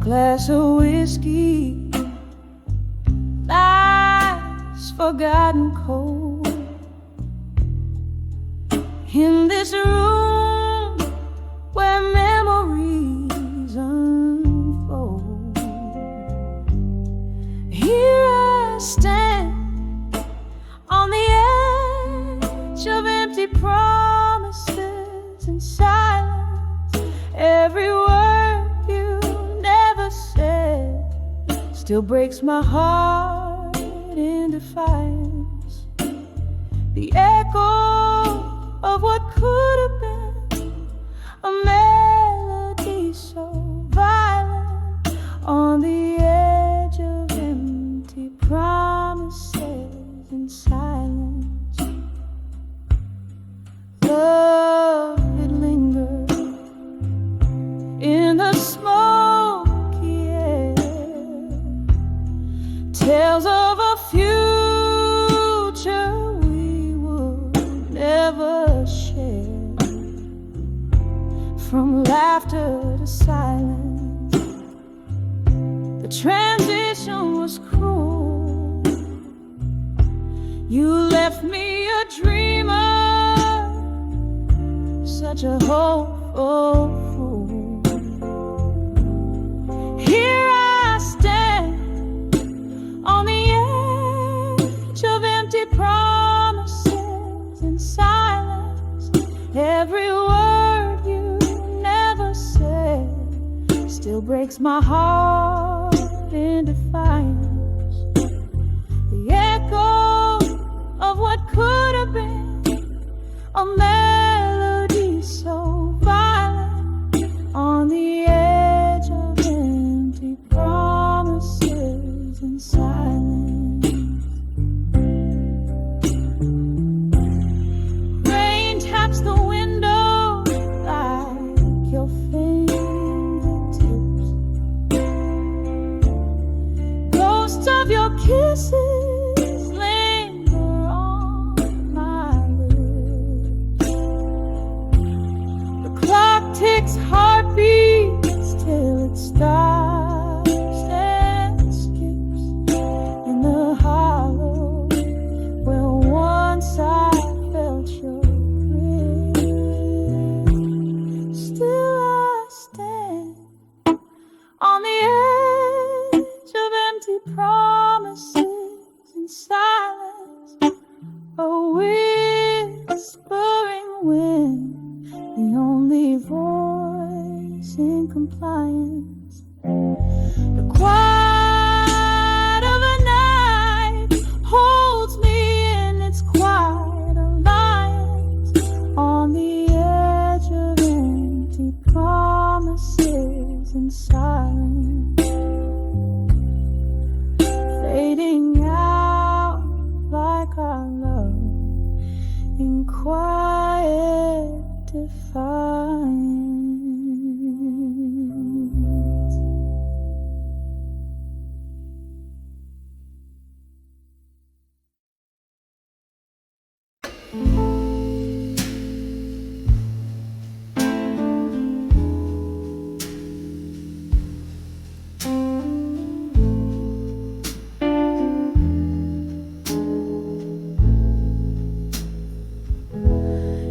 glass of whiskey lies forgotten cold in this room where memories unfold. Here I stand on the edge of empty promises and silence. Every word you never said still breaks my heart in defiance. The echo of what could have been a melody so violent on the edge of empty promises and silence. Love, it lingered in the smoky air, tales of a future we would never share. From laughter to silence, the transition was cruel. You left me a dreamer, such a hopeful fool. Here I stand on the edge of empty promises and silence. Every word you never said still breaks my heart in defiance. The echo of what could have been a melody so violent on the edge of empty promises and silence. Rain taps the window like your fingertips. Ghosts of your kisses linger on my lips. The clock ticks heartbeats till it stops and skips in the hollow where once I felt your grip. Still I stand on the edge of empty promises and silence, a whispering wind, the only voice in compliance. The quiet of a night holds me in its quiet alliance on the edge of empty promises and silence, fading out like our love in quiet defiance.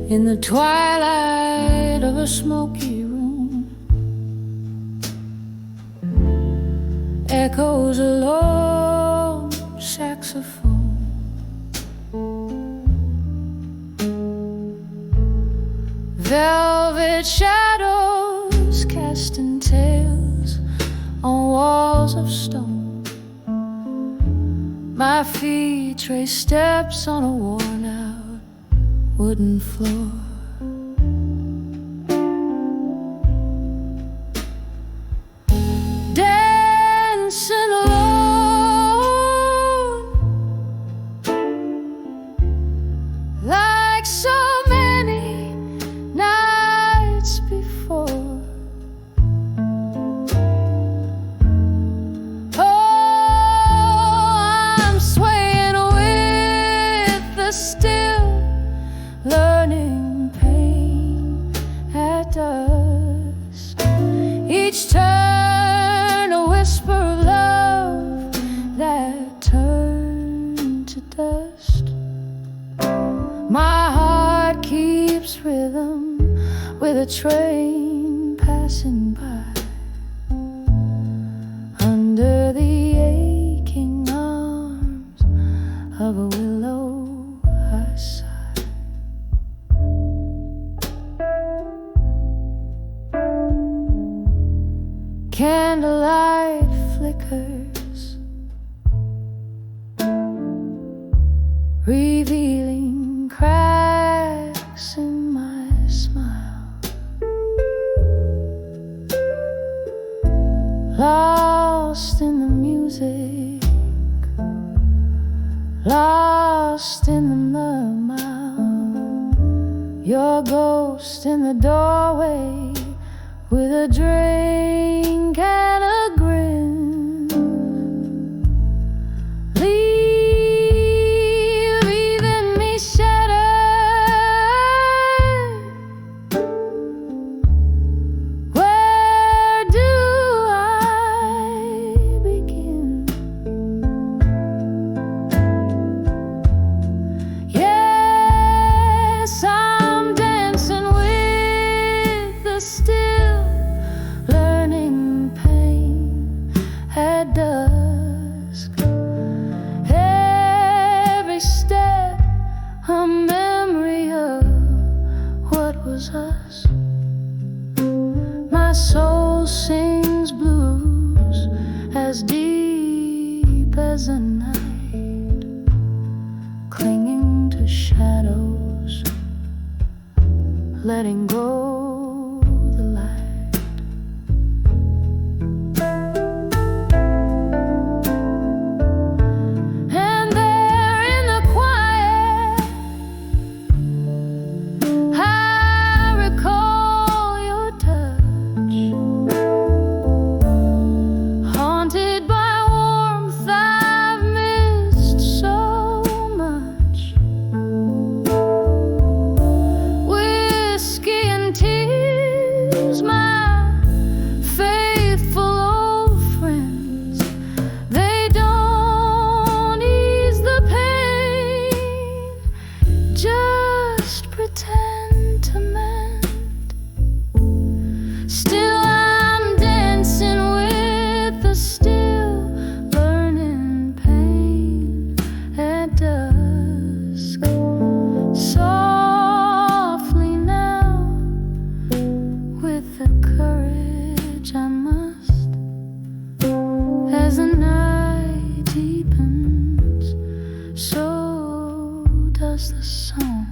In the twilight of a smoky room, echoes a lone saxophone. Velvet shadows casting tales on walls of stone. My feet trace steps on a worn out wooden floor. Dancing alone like so many nights before. Oh, I'm swaying with the still learning pain at dusk. Each turn with a train passing by, under the aching arms of a willow I sigh. Candlelight flickers, revealing cracks in my smile. Lost in the music, lost in the murmur, your ghost in the doorway with a drink and a grin. Leaving me shattered. Where do I begin? Yes, I'm dancing with the still, learning pain at dusk. Every step a memory of what was us. My soul sings blues as deep as a night, clinging to shadows, letting go the light. And there in the quiet, I recall your touch, haunted by warmth I've missed so much. Whiskey and tears, my faithful old friends, they don't ease the pain, just pretend to mend. Still I'm dancing with the still, learning pain at dusk. Softly now, with the courage I must, as the night deepens, so does the song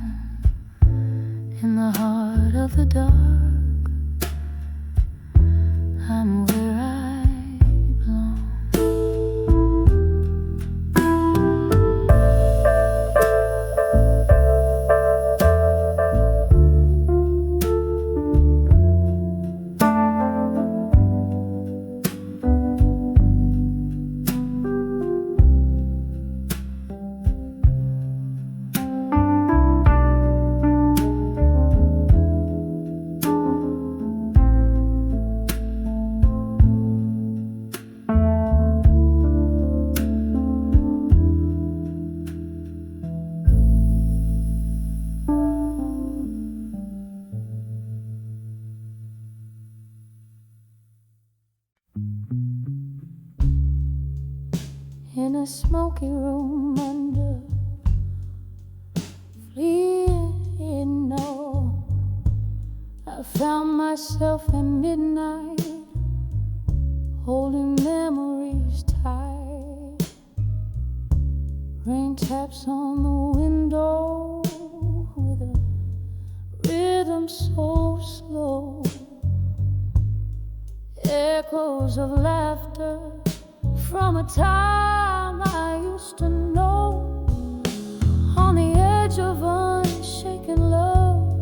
in the heart of the dark. I'm where I belong. In a smoky room under fleeing no, I found myself at midnight, holding memories tight. Rain taps on the window with a rhythm so slow, echoes of laughter from a time I used to know, on the edge of unshaken love,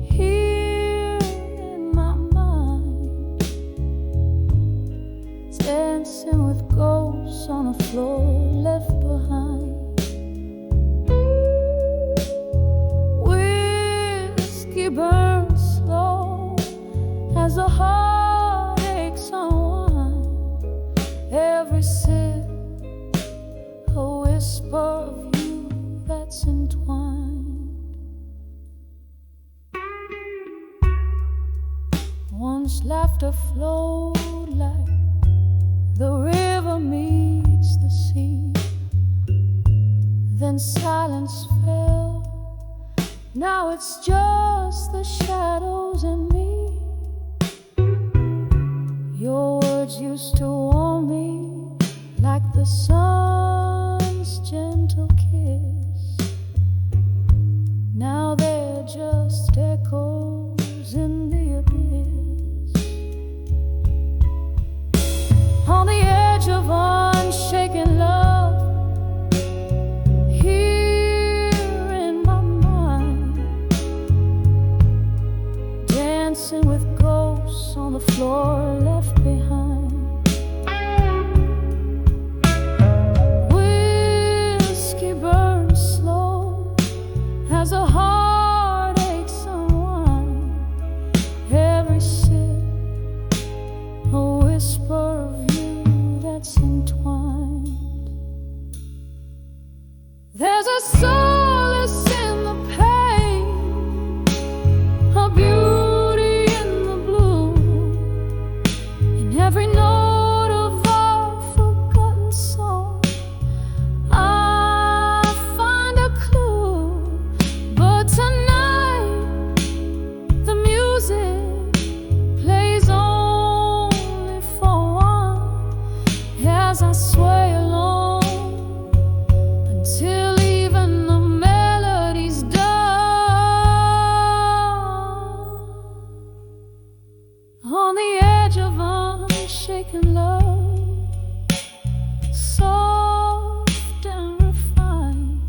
here in my mind, dancing with ghosts on a floor left behind. Whiskey burns slow as the heart aches unwind. Every sip, a whisper of you that's entwined. Once laughter flowed like the river meets the sea. Then silence fell. Now it's just the shadows and me. Your words used to warm me like the sun's gentle kiss. Now they're just echoes in the abyss. On the edge of unshaken love, here in my mind, dancing with ghosts on the floor left behind. Whiskey burns slow as a heartache's unwind. Every sip, a whisper of you that's entwined. There's a solace in the pain, a beauty in the blue, in every note of our forgotten song. I find a clue, but tonight the music plays only for one, as I sway along until even the melody's done. On the edge of unshaken love, soft and refined,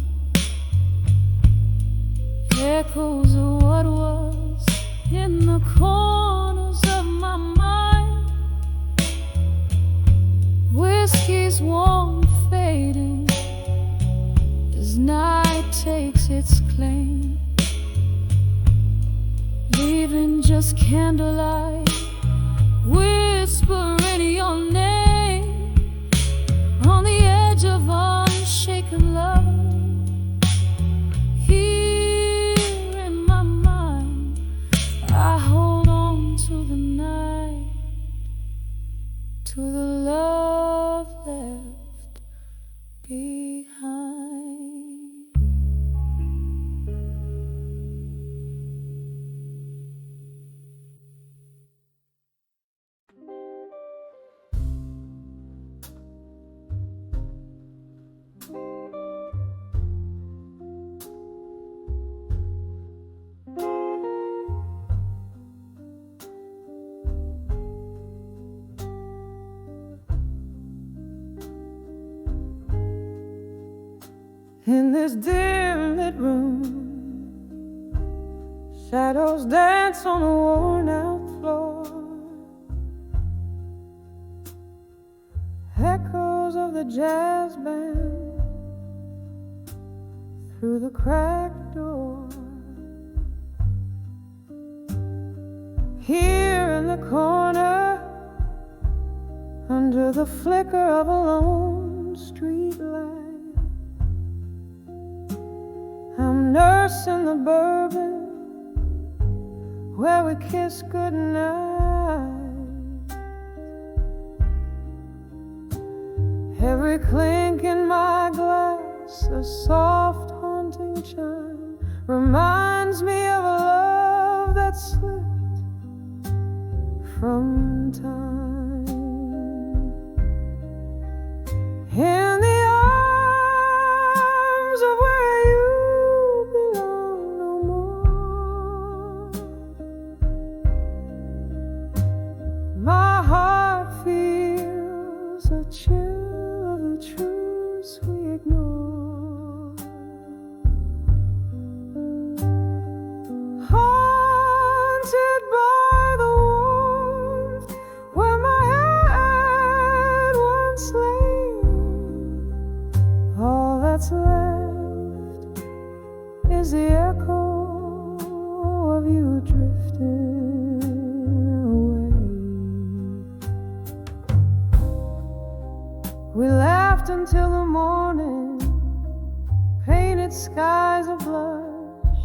echoes of what was in the corners of my mind. Whiskey's warm fading as night takes its claim, leaving just candlelight whispering your name. On the edge of unshaken love, here in my mind, I hold on to the night, to the love left behind. In this dim lit room, shadows dance on a worn out floor. Echoes of the jazz band through the cracked door. Here in the corner, under the flicker of a lone street light, I'm nursing the bourbon where we kiss goodnight. Every clink in my glass, a soft haunting chime, reminds me of a love that slipped from time. In the arms of where you belong no more, my heart feels a chill of the truths we ignore. Haunted by the warmth where my head once lay, all that's left is the echo of you drifting away. We laughed until the morning, painted skies of blush,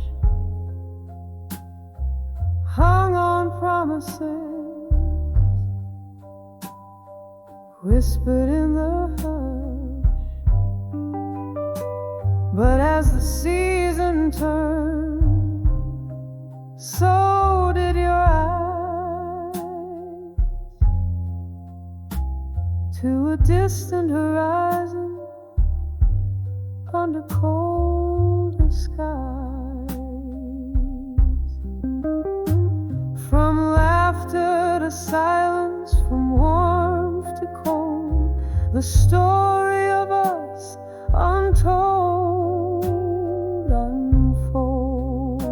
hung on promises whispered in the hush. But as the season turned, so did your eyes to a distant horizon under colder skies. From laughter to silence, from warmth to cold, the story of us untold unfolds.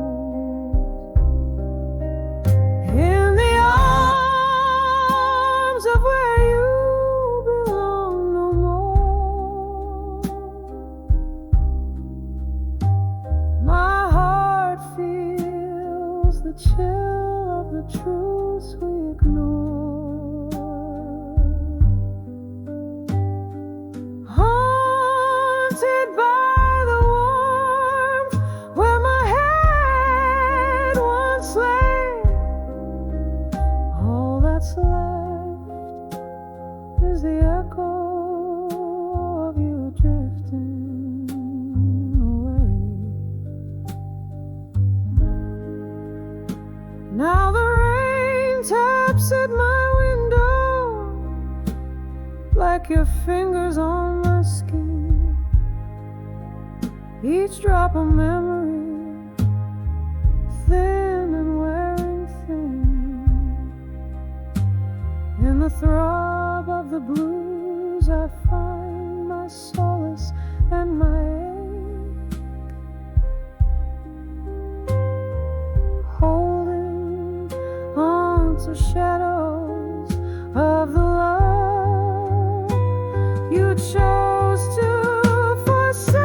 In the arms of where you belong no more, my heart feels the chill of the truths we ignore. Haunted by the warmth where my head once lay, all that's left is the echo of you drifting away. Now the rain taps at my window like your fingers on my skin, each drop a memory, thin and wearing thin. In the throb of the blues I find my solace and my ache, holding on to shadows of the love you chose to forsake.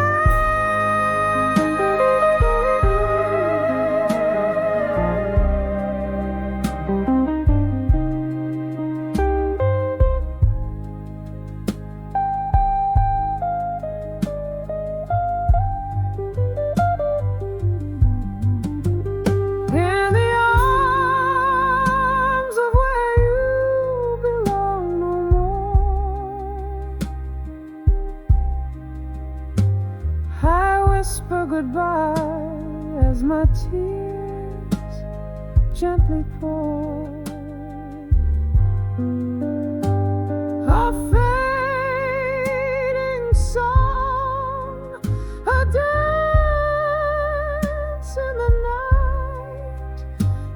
In the arms of where you belong no more, I whisper goodbye as my tears gently pour. A fading song, a dance in the night,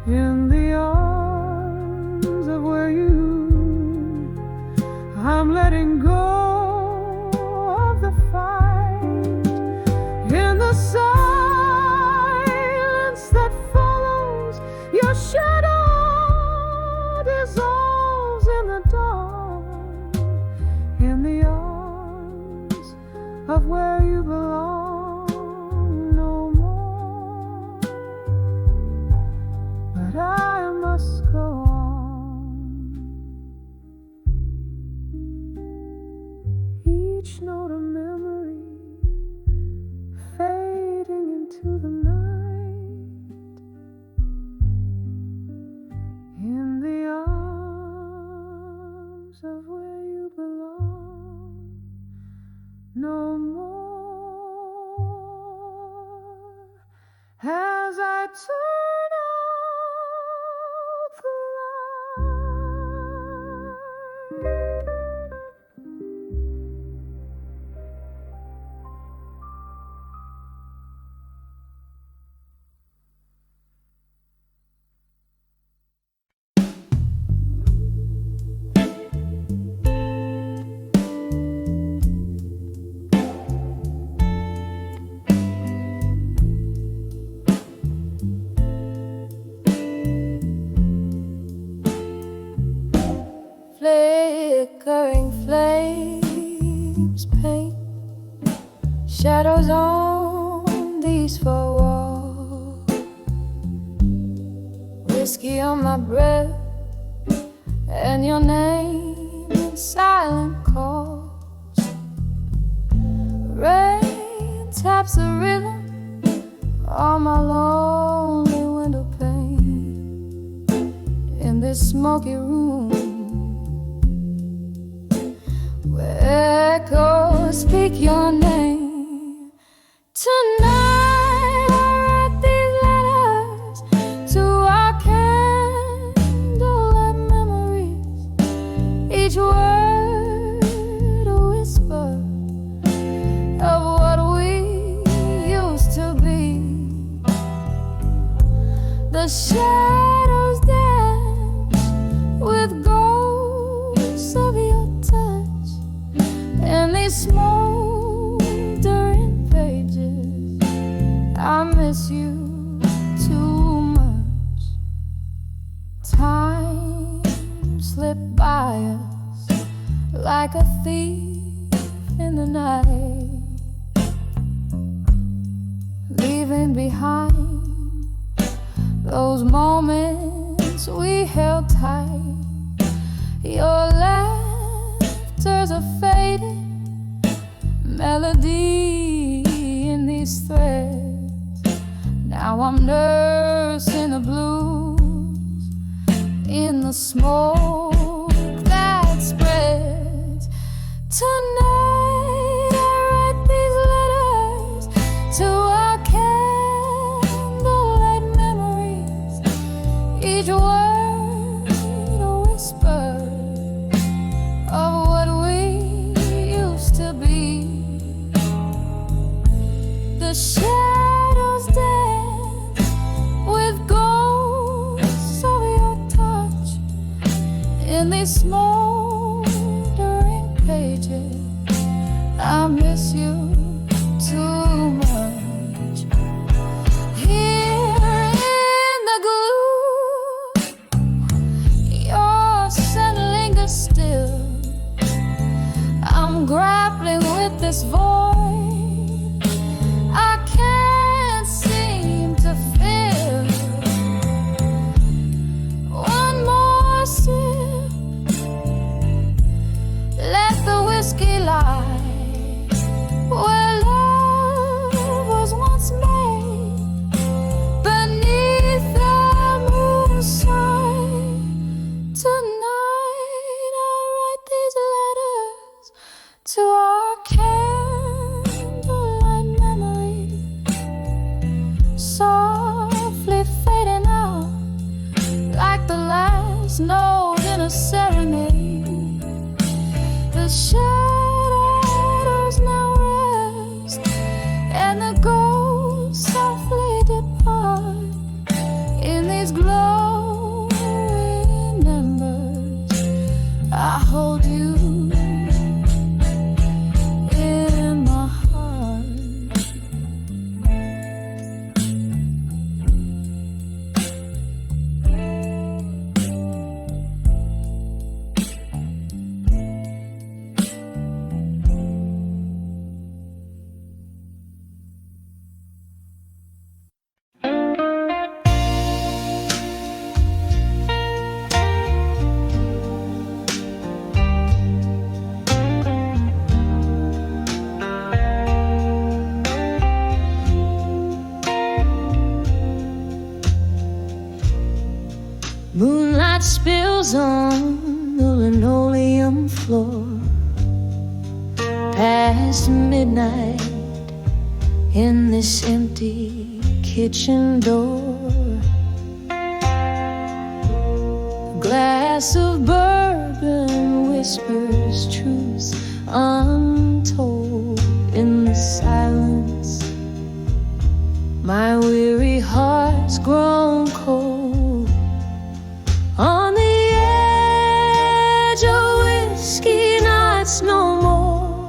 in the arms of where you, I'm letting go of the fight. In the silence that follows, your shadow dissolves in the dawn. In the arms of where you belong no more, but I must go on. Each note a memory fading into the night. In the arms of where you belong no more, as I turn out the light. Flickering flames paint shadows on these four walls. Whiskey on my breath and your name in silent calls. Rain taps the rhythm on my lonely window pane. In this smoky room, where echoes speak your name. Tonight I write these letters to our candlelight memories, each word a whisper of what we used to be. The shadows dance with ghosts of your touch, and these smoldering pages, I miss you too much. Time slipped by us like a thief in the night, leaving behind those moments we held tight. Your laughter's a faded melody in these threads. Now I'm nursing the blues in the smoke that spreads. Tonight I write these letters to our candlelight memories, each word a whisper of what we used to be. The shadows dance with ghosts of your touch in these smoldering pages. I miss you too much. Here in the glue, your scent lingers still. I'm grappling with this void I can't seem to fill. One more sip, let the whiskey lie where love was once made, beneath the moonshine. Tonight I write these letters to our candlelight memory, softly fading out like the last note in a serenade. The shadows now rest, and the ghosts softly depart in these glowing embers. I hold you in my heart. Moonlight spills on the linoleum floor past midnight in this empty kitchen door. A glass of bourbon whispers truths untold in the silence. My weary heart's grown cold on the edge of whiskey nights no more,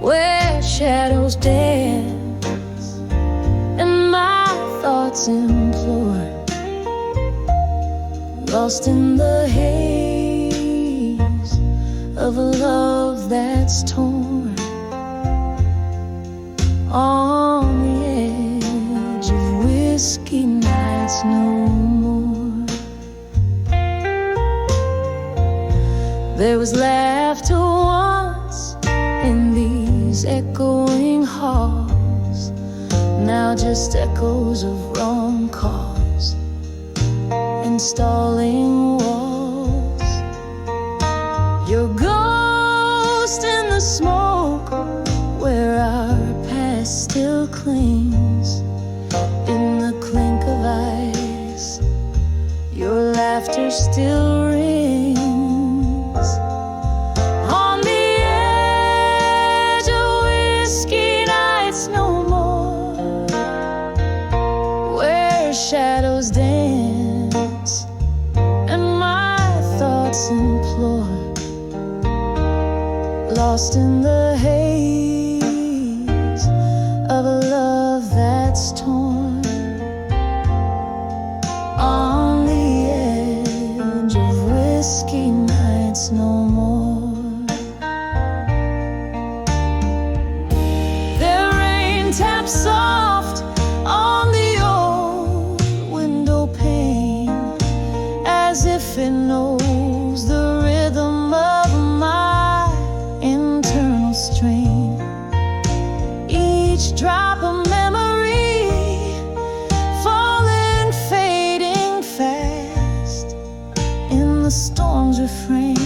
where shadows dance and my thoughts implore, lost in the haze of a love that's torn, on the edge of whiskey nights no more. There was laughter once in these echoing halls, now just echoes of wrong calls, installing walls. You're gone. still rings on the edge of whiskey nights no more, where shadows dance and my thoughts implore, lost in the haze of a love that's torn on the edge of whiskey nights no more. The rain taps soft on the old window pane, as if it knows the rhythm of my internal strain. Each drop of memory falling, fading fast in the storm's refrain.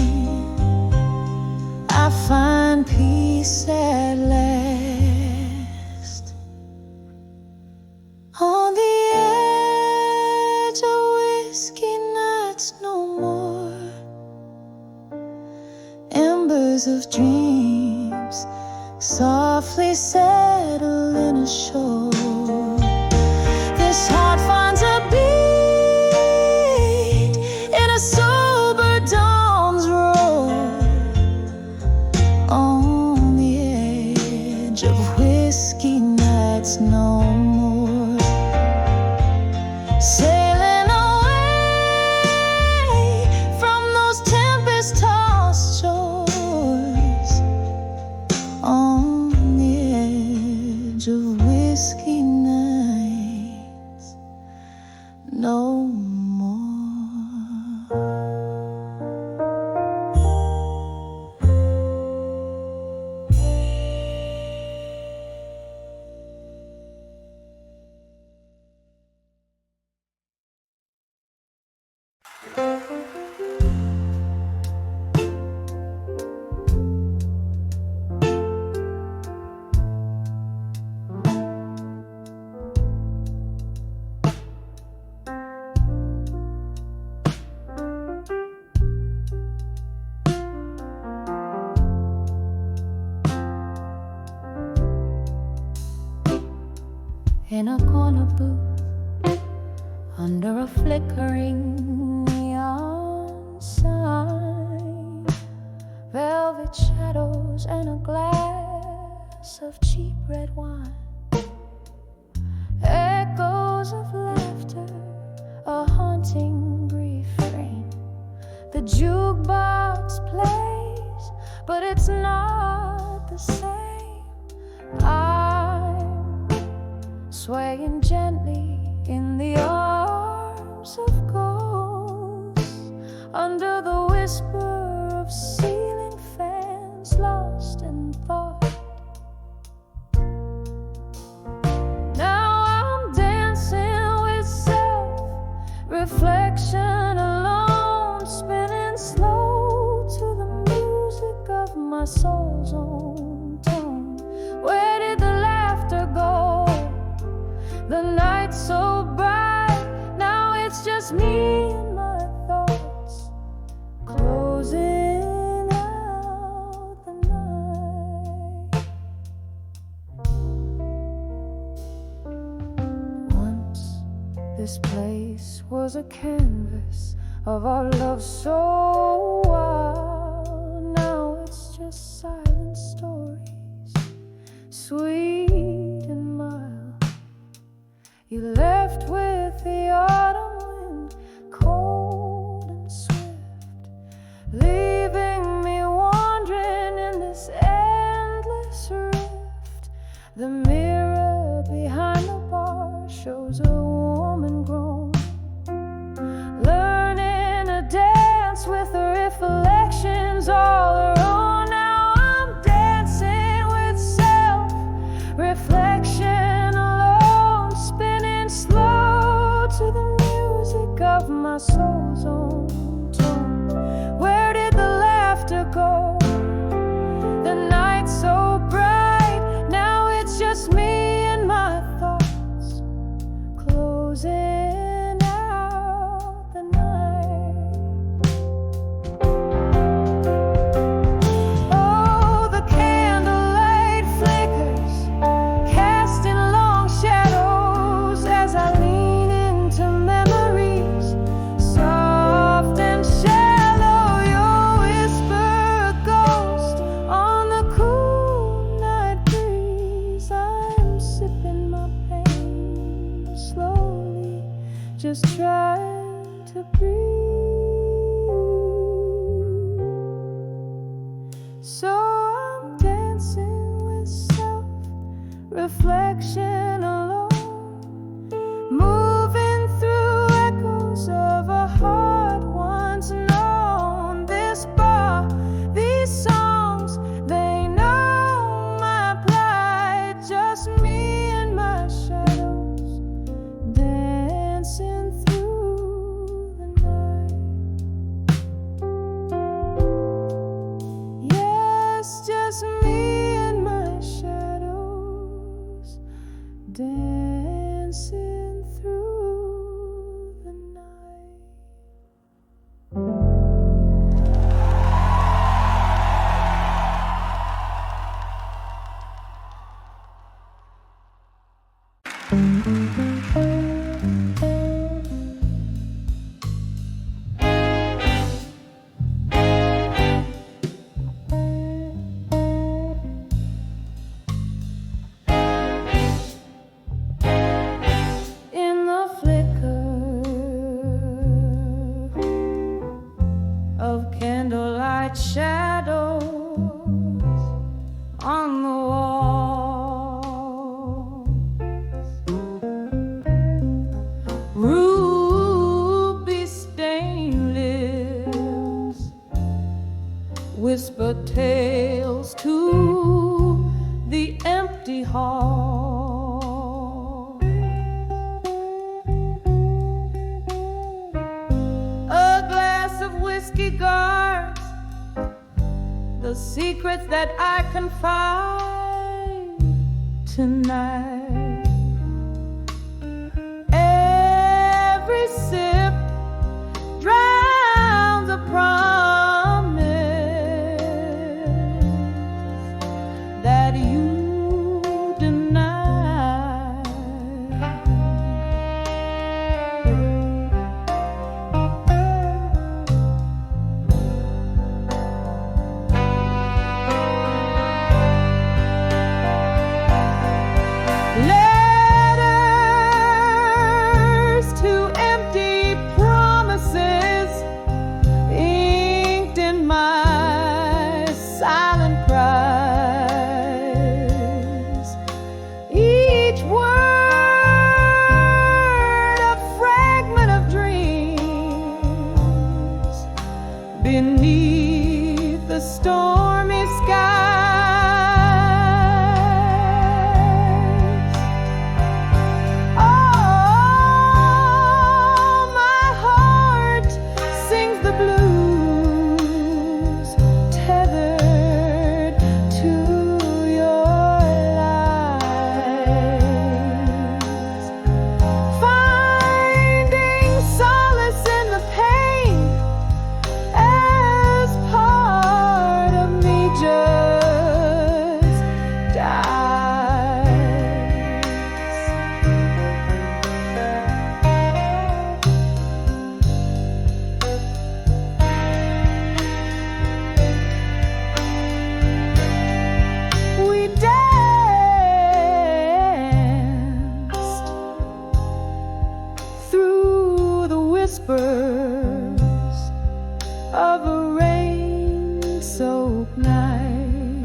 I find peace at last on the edge of whiskey nights no more. Embers of dreams softly settling ashore. This heart finds a beat in a sober dawn's roar on the edge of whiskey nights no more. Sailing away from those tempest-tossed shores on the edge of whiskey nights no more. In a corner booth, under a flickering neon sign, velvet shadows and a glass of cheap red wine, echoes of laughter, a haunting refrain. The jukebox plays, but it's not the same. Swaying gently in the arms of ghosts, under the whisper of ceiling fans, lost in thought. Now I'm dancing with self-reflection alone, spinning slow to the music of my soul's own tone. Where did the laughter go? The night's so bright, now it's just me and my thoughts, closing out the night. Once this place was a canvas of our love so wild, now it's just silent stories, sweet and mild. You left with the autumn wind, cold and swift, leaving me wandering in this endless rift. The mirror behind the bar shows a woman grown, learning to dance with her reflections all her own. Now I'm dancing with self-reflection alone, spinning slow to the music of my soul's own tone. Where did the laughter go? The night's so bright, now it's just me and my thoughts, closing out the night. just trying to breathe. So I'm dancing with self-reflection alone, moving through echoes of a heart once known. This bar, these songs, they know my plight. Just me and my shadows dancing through the night. Yes, just me and my shadows dancing through the night. In the flicker of candlelight shadows on the wall, ruby stained lips whisper tales to the empty hall. A glass of whiskey guards the secrets that I confide tonight. Every sip drowns a promise that you deny. Letters to empty promises inked in my silent cries. Each word a fragment of dreams beneath the stormy skies. Oh, my heart sings the blues, tethered to your lies, finding solace in the pain as part of me just dies. We danced through the whispers of a rain-soaked night.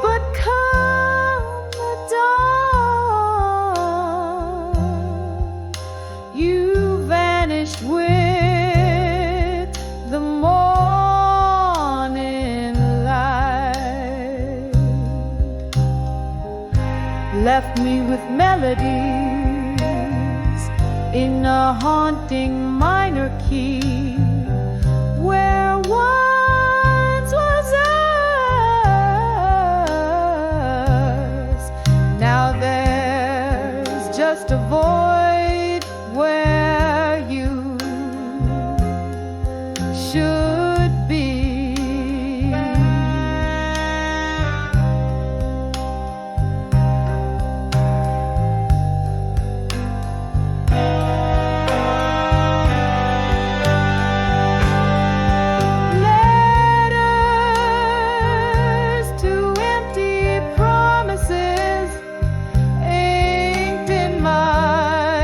But come the dawn, you vanished with the morning light, left me with melodies in a haunting minor key, where once was us. Now there's just a void where you should be. Letters to empty promises inked in my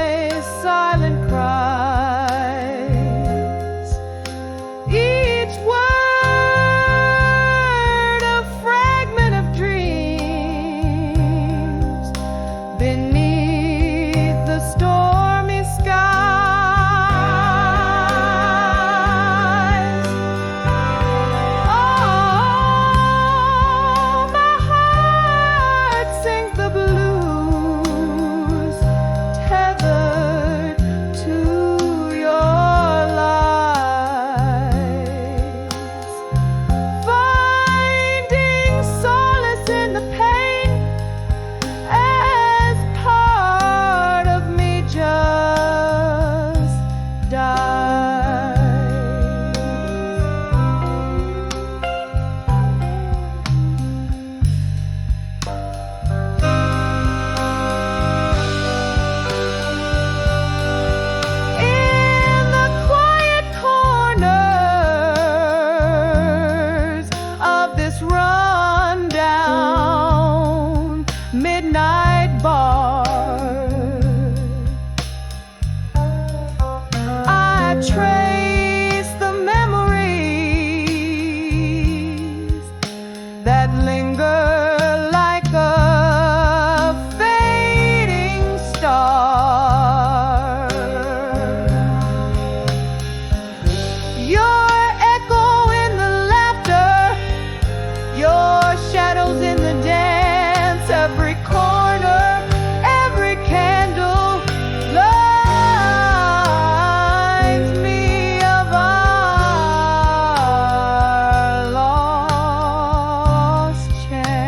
stormy skies. Oh, my heart sings the blues, tethered to your lies, finding solace in the pain as part of me just died. In the quiet corners of this rundown midnight bar, I trace the memories that linger like a fading star. Your echo in the laughter, your shadows in the dance, every corner, every candle reminds me of our lost chance.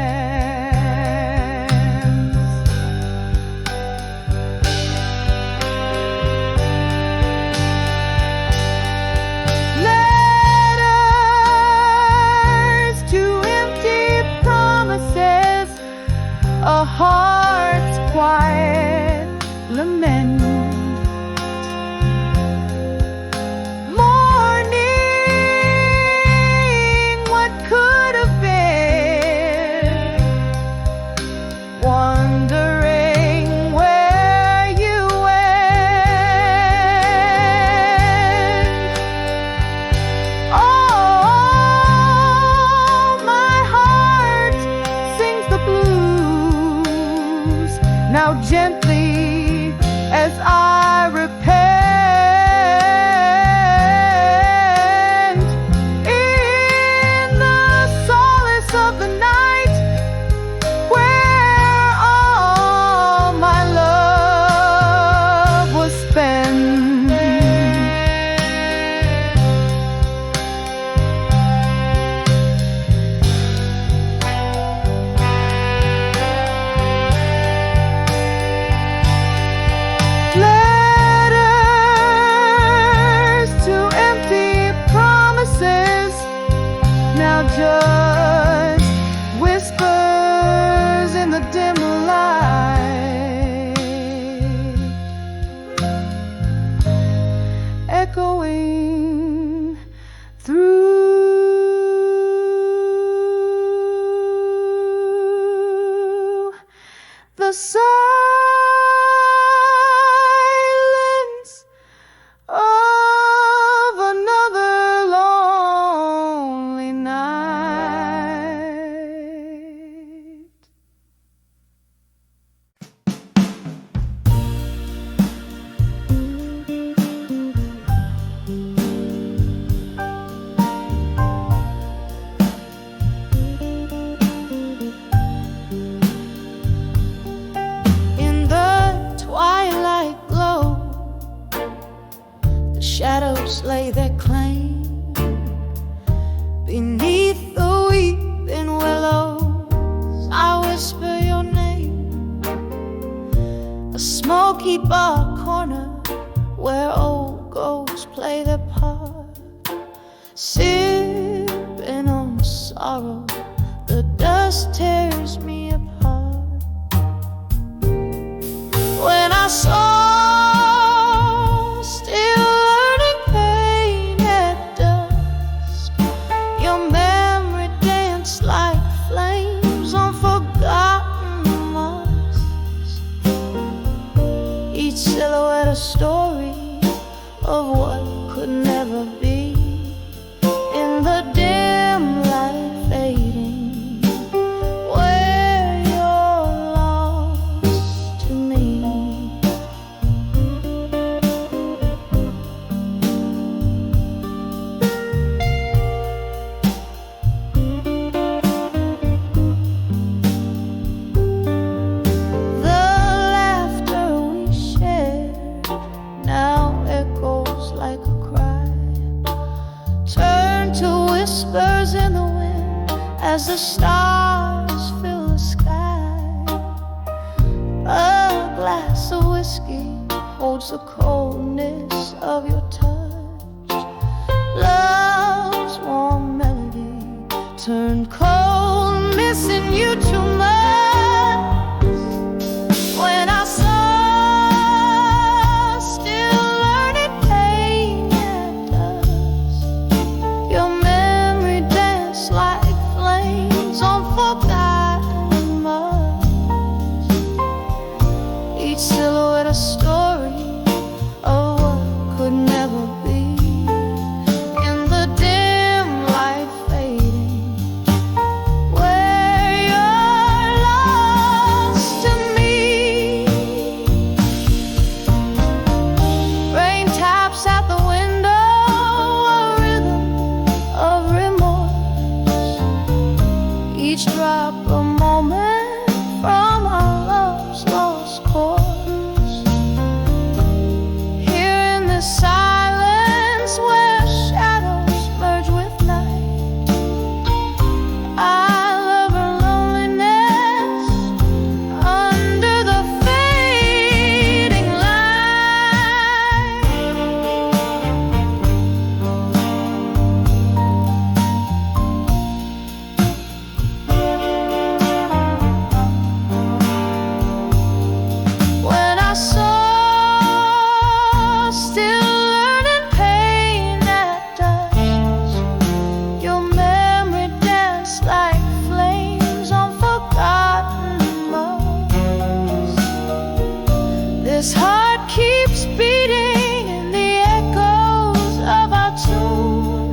Letters to empty promises, a heart's quiet lament. Mourning what could have been, wondering where you went. Oh, my heart sings the blues, now gently as I repent. In the solace of the night, where all my love was spent. Letters to empty promises, now just whispers in the dim light, echoing through the silence of another lonely night. In the twilight glow, the shadows lay their claim beneath the weeping willows. I whisper your name, a smoky bar corner where old ghosts play their part, sipping on sorrow. The dust tears me apart. When I saw still learning pain at dusk, your memory danced like flames on forgotten moss. Each silhouette a story of what could never be. In the dim light fading, where you're lost to me. glass of whiskey holds the coldness of your touch. Love's warm melody turned cold, missing you too much. When I saw still learning pain at dusk, your memory danced like flames on forgotten months. Each silhouette a story of what could never be. In the dim light fading, where you're lost to me. Rain taps at the window, a rhythm of remorse. Each drop a moment from our love's lost course. Here in this silence where shadows merge with night, I love her loneliness under the fading light. When I saw still learning pain at dusk, your memory danced like flames on forgotten months. This heart keeps beating in the echoes of our tune,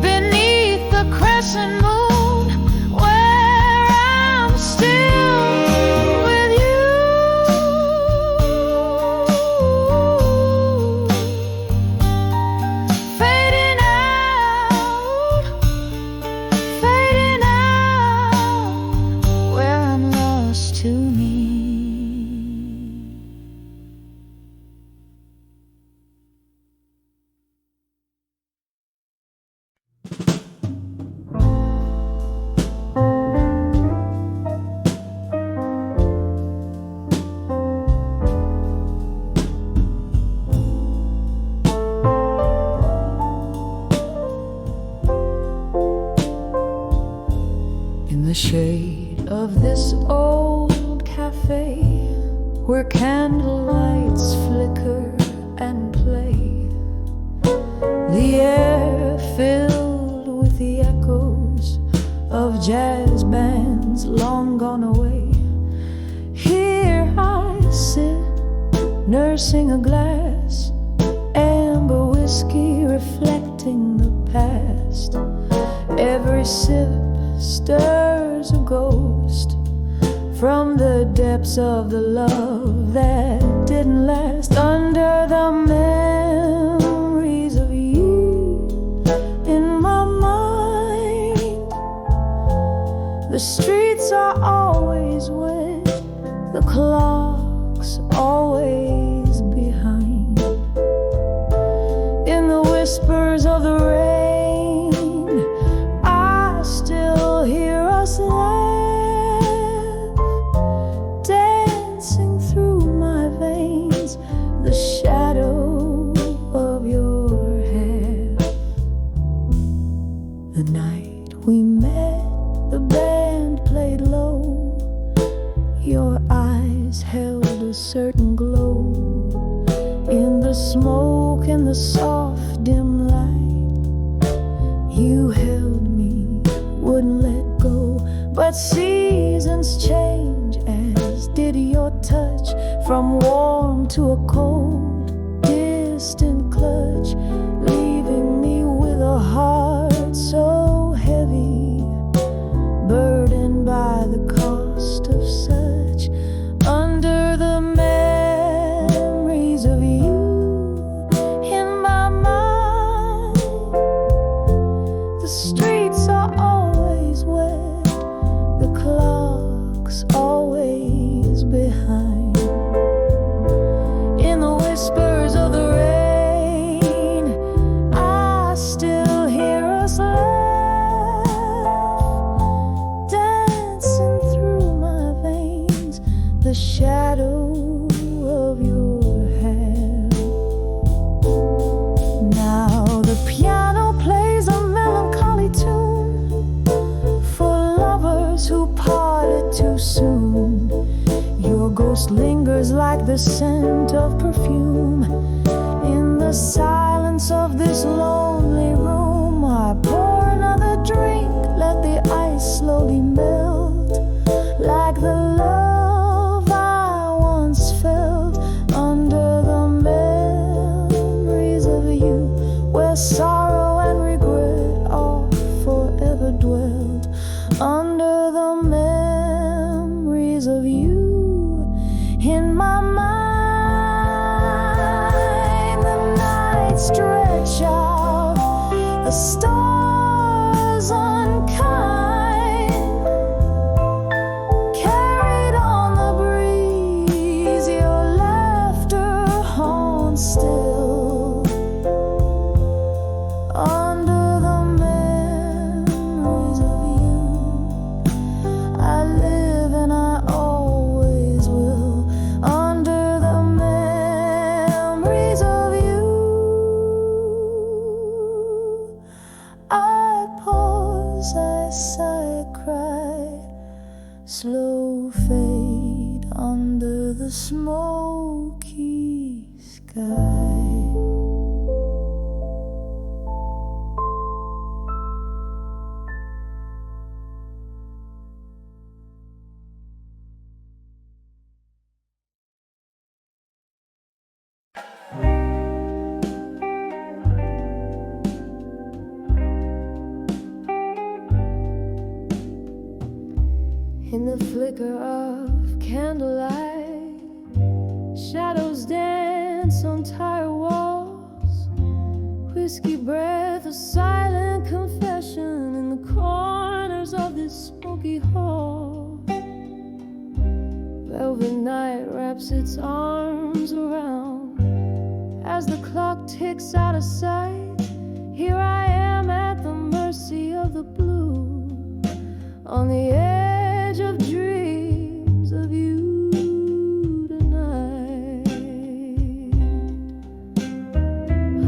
beneath the crescent moon, where I'm still with you. Fading out, where I'm lost to me. In the shade of this old cafe, where candlelights flicker and play, the air filled with the echoes of jazz bands long gone away. Here I sit, nursing a glass, amber whiskey reflecting the past. Every sip stirs a ghost from the depths of the love that didn't last. Under the memories of you in my mind, the streets are always wet, the clock's always behind. In the whispers of the rain, I still hear us laugh, dancing through my veins, the shadow of your hair. The night we met, the band played low, your eyes held a certain glow. In the smoke and the soft dim light, you held me, wouldn't let go. But seasons change, as did your touch, from warm to a cold, distant clutch, leaving me with a heart so heavy, burdened by the cost of such. Under the memories of you in my mind, the streets are always wet, the clock's always behind. In the whispers of the rain, shadow of your hand. Now the piano plays a melancholy tune for lovers who parted too soon. Your ghost lingers like the scent of perfume in the silence of this lonely room. I pour another drink, let the ice slowly melt, like the love I once felt under the memories of you, where sorrow and regret are forever dwelled. Under the memories of you, in my mind, the night stretch out, the stars unkind, carried on the breeze, your laughter haunts still. Under the memories of you, I live and I always will. Under the memories of you, I pause, I sigh, I cry, slow fade under the smoky sky. In the flicker of candlelight, shadows dance on tired walls. Whiskey breath, a silent confession in the corners of this smoky hall. Velvet night wraps its arms around as the clock ticks out of sight. Here I am at the mercy of the blue, on the edge of dreams of you tonight.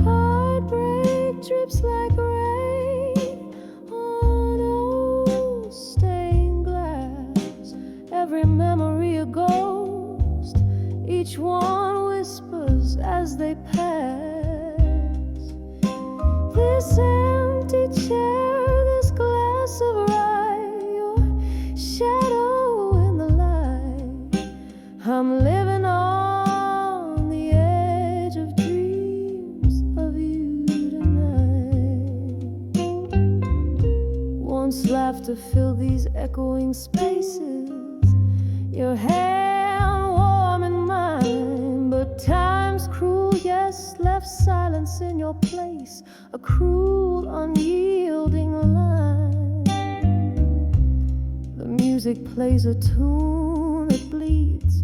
Heartbreak drips like rain on old stained glass, every memory a ghost, each one whispers as they pass. This empty chair, this glass of rye, your shadow in the light. I'm living on the edge of dreams of you tonight. Once laughter filled these echoing spaces, your hand warm in mine, but time's cruel, yes, left silence in your place, a cruel, unyielding line. The music plays a tune that bleeds,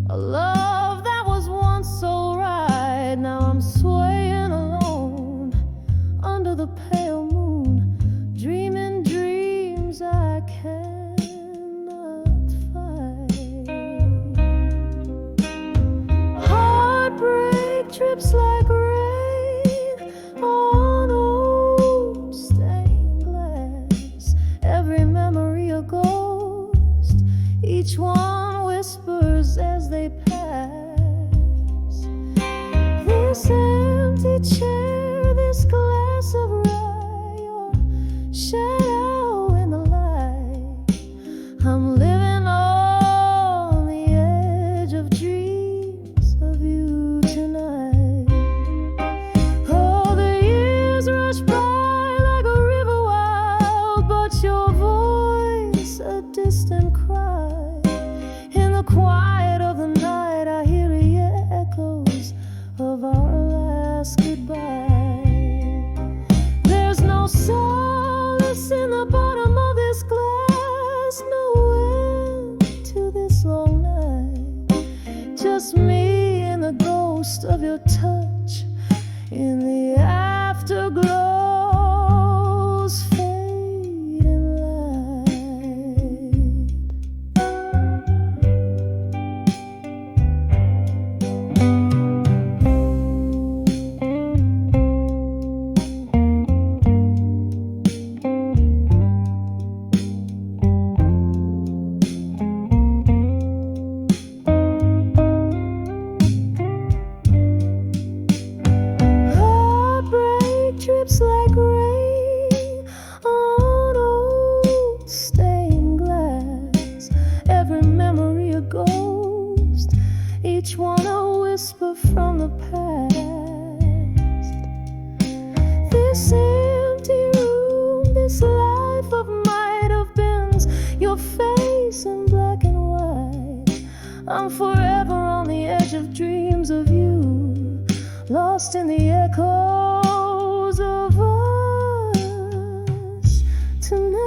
a love that was once so right. Now I'm swaying alone under the pale moon, dreaming dreams I cannot fight. Heartbreak drips like rain on old stained glass, every memory a ghost, each one whispers as they pass. This empty chair, this glass of rye, your shadow in the light. I'm living on the edge of dreams of you tonight. Oh, the years rush by like a river wild, but your voice a distant cry. In the quiet of the night, I hear the echoes of our last goodbye. There's no solace in the bottom of this glass, no end to this long night. Just me and the ghost of your touch in the afterglow's fading light. each one a whisper from the past. This empty room, this life of might have beens, your face in black and white. I'm forever on the edge of dreams of you, lost in the echoes of us tonight.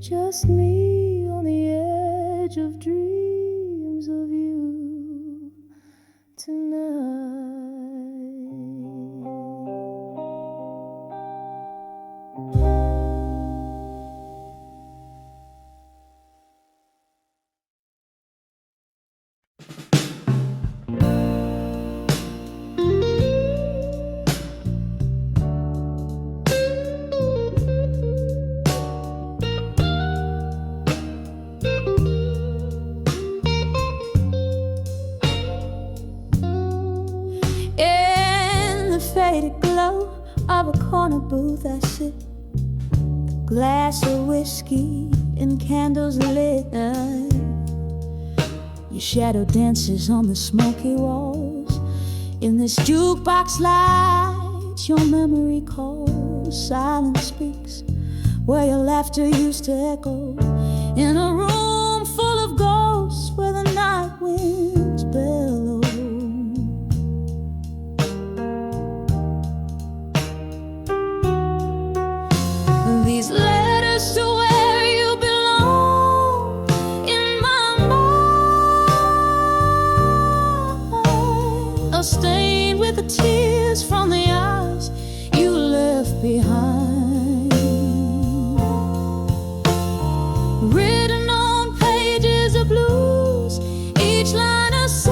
Just me on the edge of dreams of you tonight. Faded glow of a corner booth, I sit, glass of whiskey and candles lit. Your shadow dances on the smoky walls. In this jukebox light, your memory calls. Silence speaks where your laughter used to echo. In a room full of ghosts where the night winds bellow. These letters to where you belong in my mind are stained with the tears from the eyes you left behind. Written on pages of blues, each line a sigh.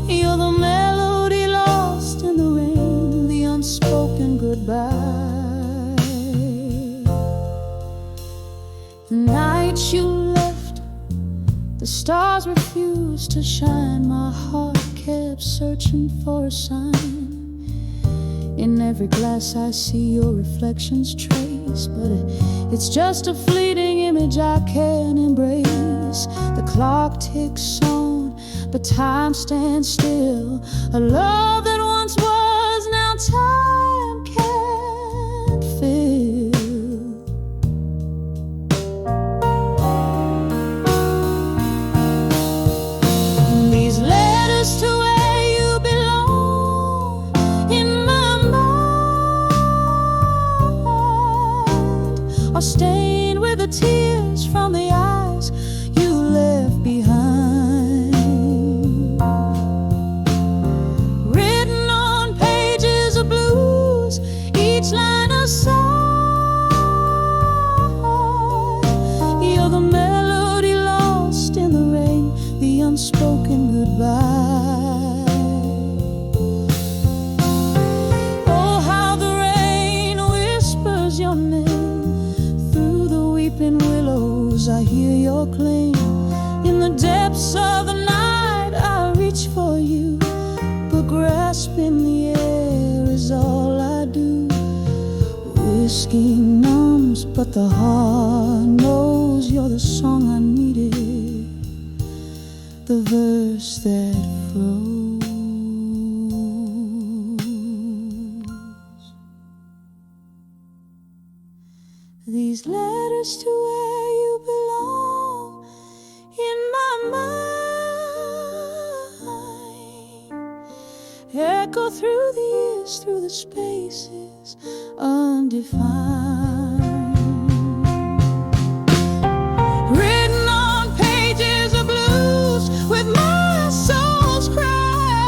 You're the melody lost in the rain, the unspoken goodbye. The night you left, the stars refused to shine. My heart kept searching for a sign. In every glass I see your reflections trace, but it's just a fleeting image I can't embrace. The clock ticks on, but time stands still. A love that once was, now time can't fill. These letters to where you belong in my mind are stained with the tears from the eyes you left behind. Written on pages of blues, each line a sigh. You're the melody lost in the rain, the unspoken goodbye. Oh, how the rain whispers your name through the weeping willows. I hear your claim. In the depths of the night I reach for you, but grasping the air is all I do. Whiskey numbs, but the heart knows you're the song I needed, the verse that froze. These letters to where you belong in my mind echo through the years, through the spaces undefined. Written on pages of blues with my soul's cry.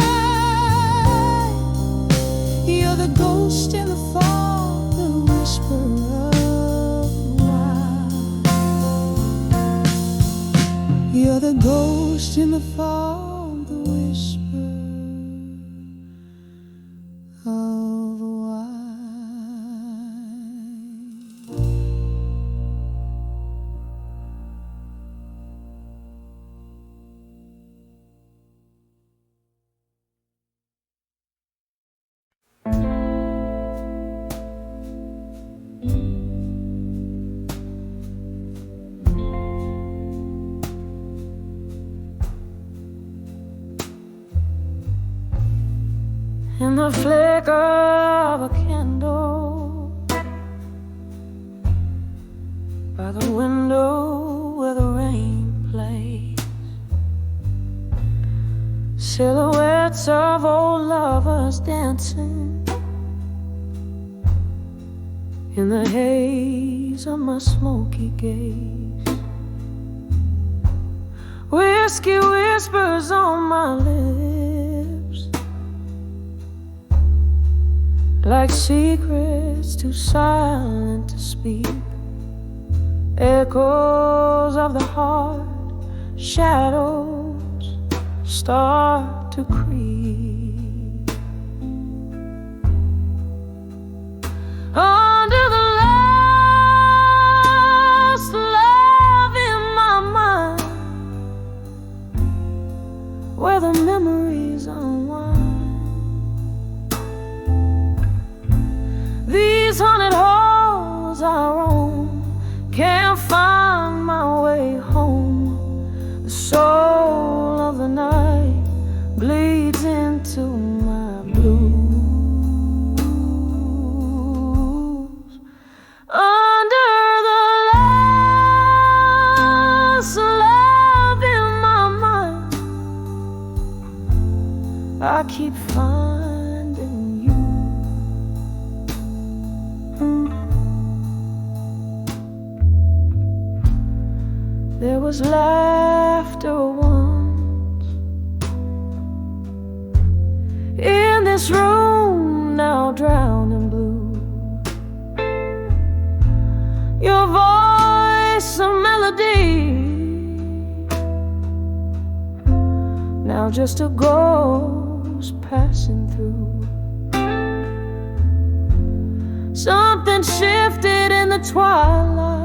You're the ghost in the fall, the whisper of why. You're the ghost in the fall, the whisper of why. In the flicker of a candle by the window where the rain plays, silhouettes of old lovers dancing in the haze of my smoky gaze. Whiskey whispers on my lips, like secrets too silent to speak. Echoes of the heart, shadows start to creep. Under the last love in my mind, where the memories unwind. These haunted halls I roam, can't find my way home. The soul of the night bleeds into my blues. Under the last love in my mind, I keep finding you. There was laughter once in this room, now drowned in blue. Your voice a melody, now just a ghost passing through. Something shifted in the twilight.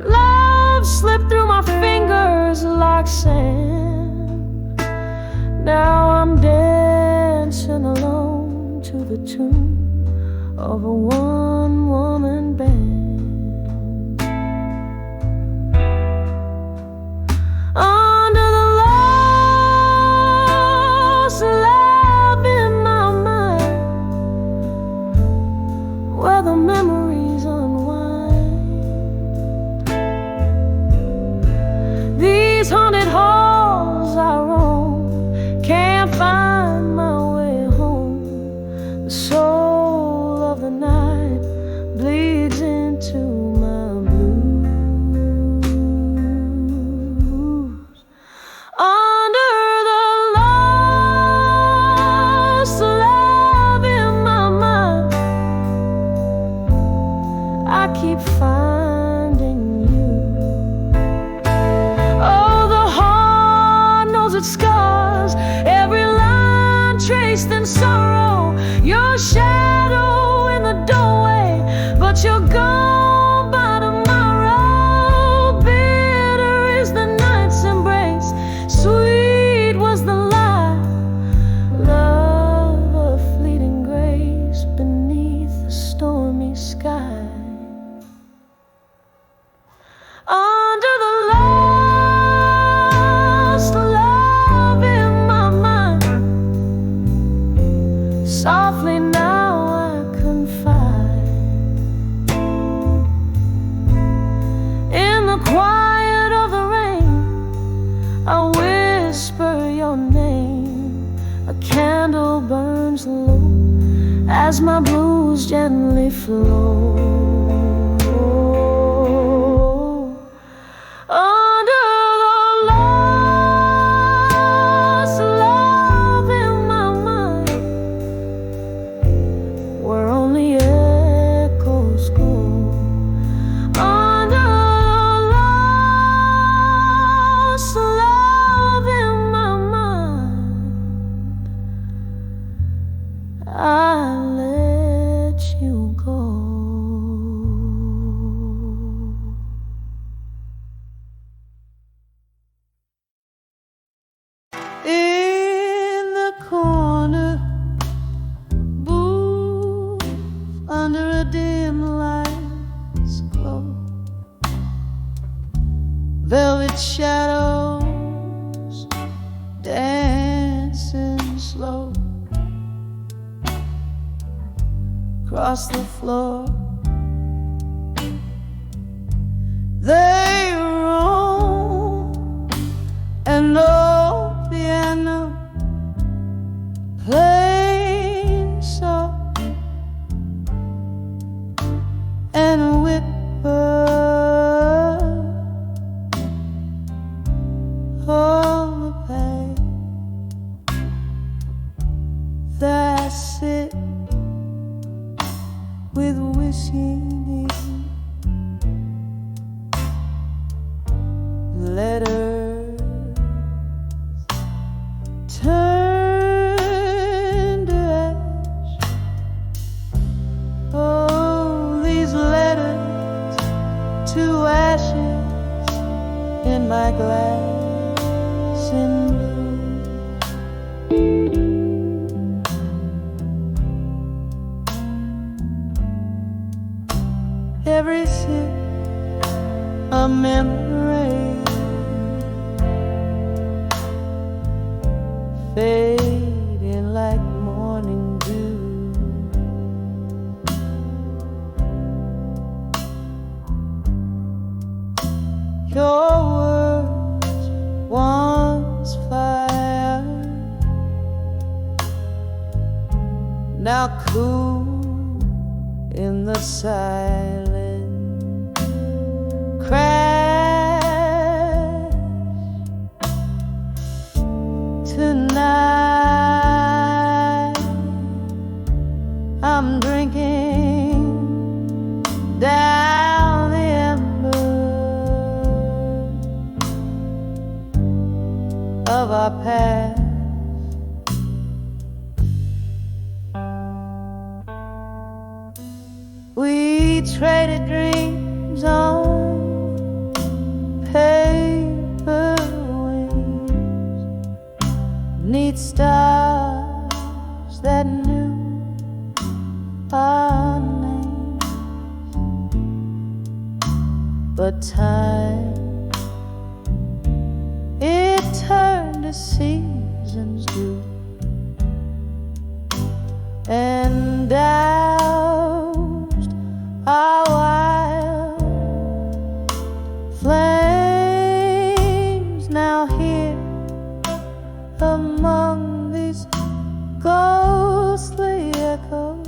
Love slipped through my fingers like sand. Now I'm dancing alone to the tune of a one-woman band. Under the lost love in my mind, where the memories unwind. These haunted halls I roam, can't find my way home. The soul of the night bleeds into my blues. Under the lost love in my mind, I keep finding you. Oh, the heart knows its scars, every line traced in sorrow. Your shadow in the doorway, but you're gone by tomorrow. Bitter is the night's embrace, sweet was the lie. Love of fleeting grace beneath the stormy sky. Under the lost love in my mind, softly now I confide. In the quiet of the rain, I whisper your name. A candle burns low as my blues gently flow. Under the lost love in my mind, where only echoes go. Under the lost love in my mind, I let you go. the dim lights glow, velvet shadows dancing slow across the floor. They roam, and no piano playing soft, and a whisper of the pain that sit with wishing letters turn to ash. Oh, these letters to ashes in my glass in blue. Every sip a memory, fading like morning dew. Your words once fire, now cool in the silent crash. Tonight I'm drinking down the embers of our past. We traded dreams on paper wings, neat stars that knew our names. But time, it turned to seasons do, and doused our wild flames. Now here among these ghostly echoes,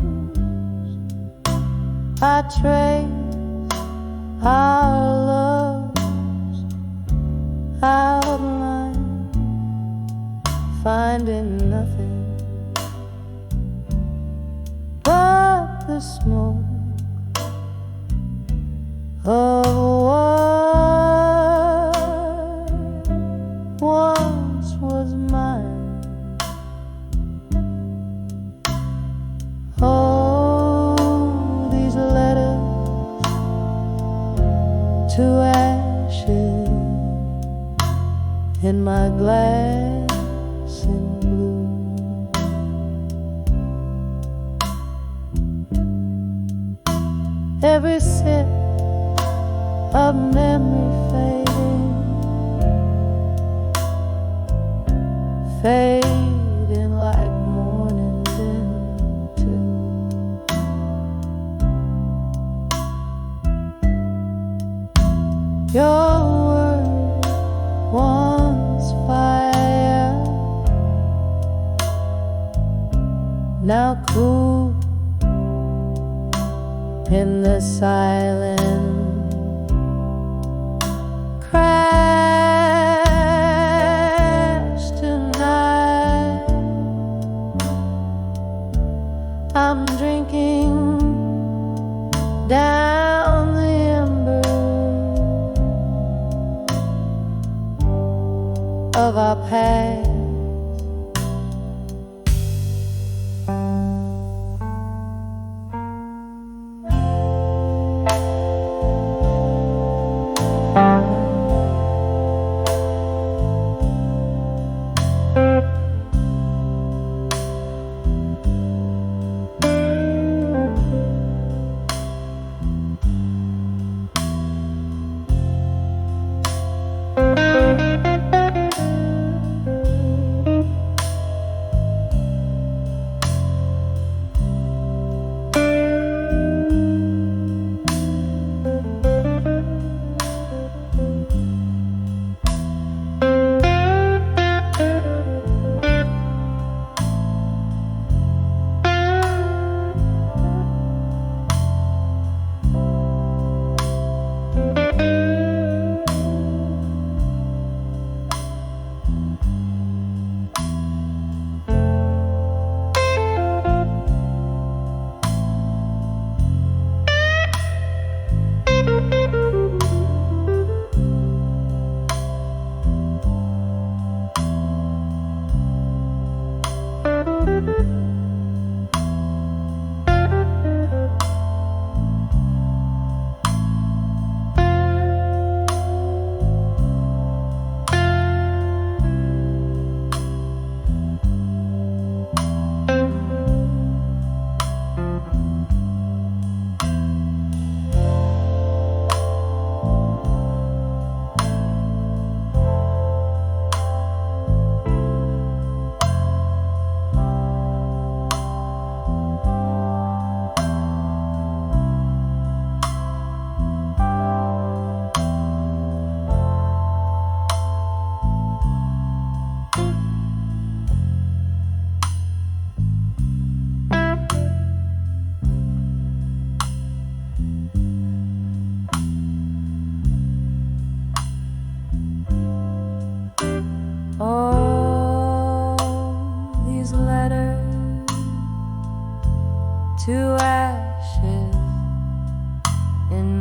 I trace our love's outline, finding nothing but the smoke of what once was mine. Oh, these letters to ashes in my glass in blue. Every sip of memory fading like morning's into. Your words once fire, now cool in the silent crash. Tonight I'm drinking down the embers of our past.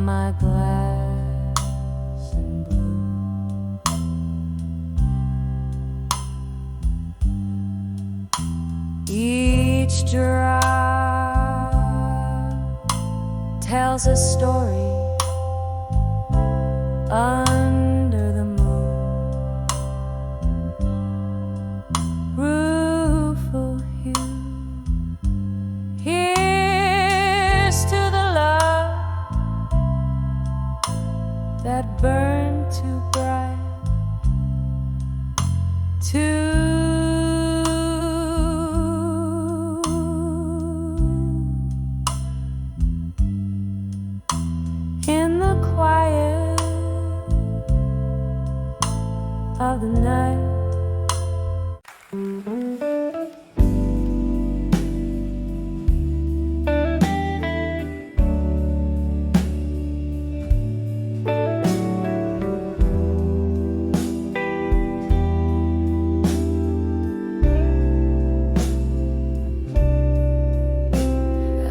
my glass and blue. Each drop tells a story under the moon. Rueful hue, here's to the love that burned too bright, in the quiet of the night.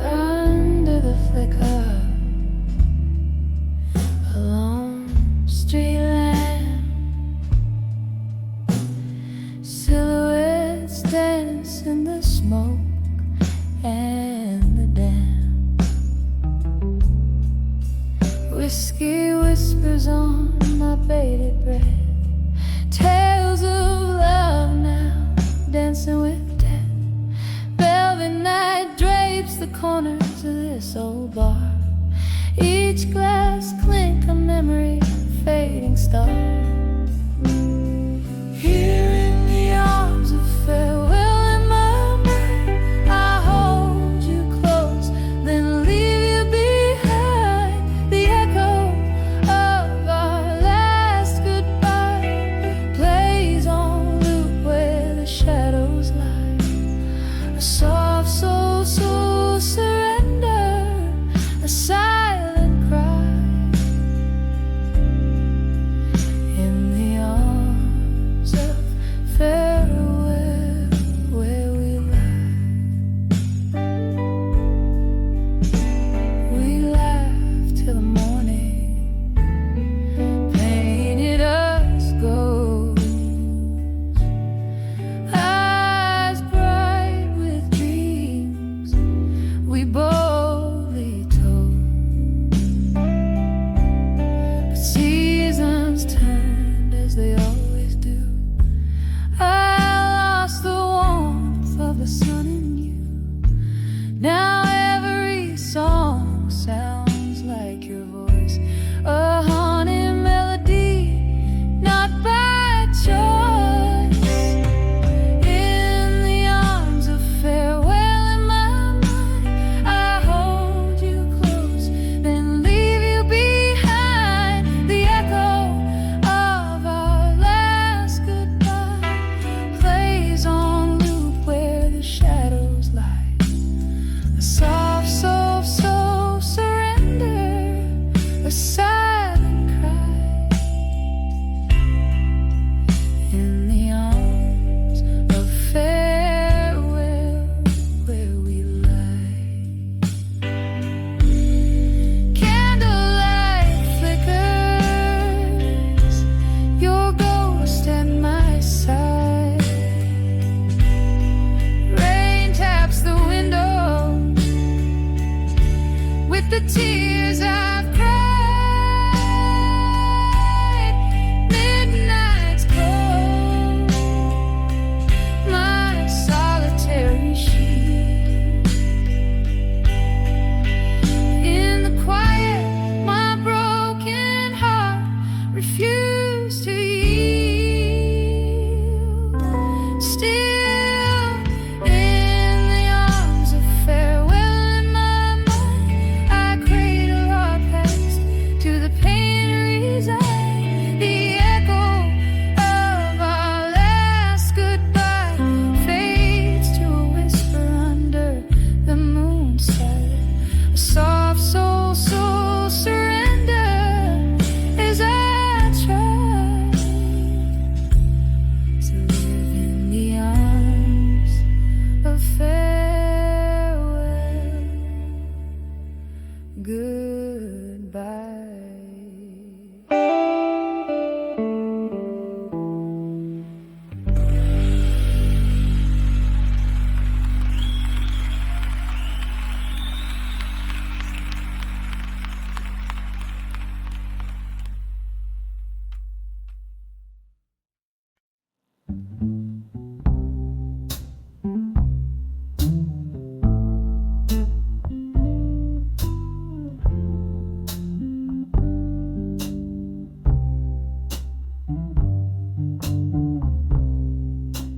Under the flicker of a lone street lamp, silhouettes dance in the smoke and the damp. Whiskey whispers on my bated breath, tales of love now dancing with death. Velvet night drapes the corners of this old bar, each glass clink a memory, fading star. Here in the arms of farewell in my mind, I hold you close, then leave you behind. The echo of our last goodbye plays on loop where the shadows lie. A soft soul surrender, a silent cry. In the arms of farewell where we lie. We laugh till the morning painted us gold, eyes bright with dreams we boldly told. But seasons turned as they always do. I lost the warmth of the sun in you. Now every song sounds like your voice, a haunting melody, not by choice. In the arms of farewell in my mind, I hold you close, then leave you behind. The echo of our last goodbye plays on loop where the shadows lie. A soft surrender, a silent cry. In the arms of farewell where we lie. Candlelight flickers, your ghost at my side. Rain taps the window with the tears I've cried. Midnight's cold, my solitary sheet. In the quiet, my broken heart refused to yield. Still, in the arms of farewell in my mind, I cradle our past to the pain reside. The echo of our last goodbye fades to a whisper under the moon's silent. A soft soul surrender as I try to live in the arms of farewell. Goodbye. goodbye.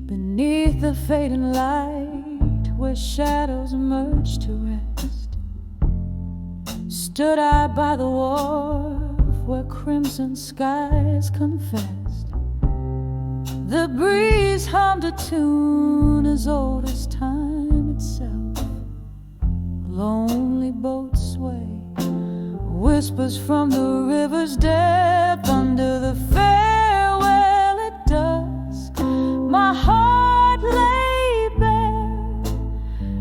Beneath the fading light, where shadows merge to rest, stood I by the wharf where crimson skies confessed. The breeze hummed a tune as old as time itself. Lonely boats sway, whispers from the river's depth. Under the farewell at dusk, my heart lay bare.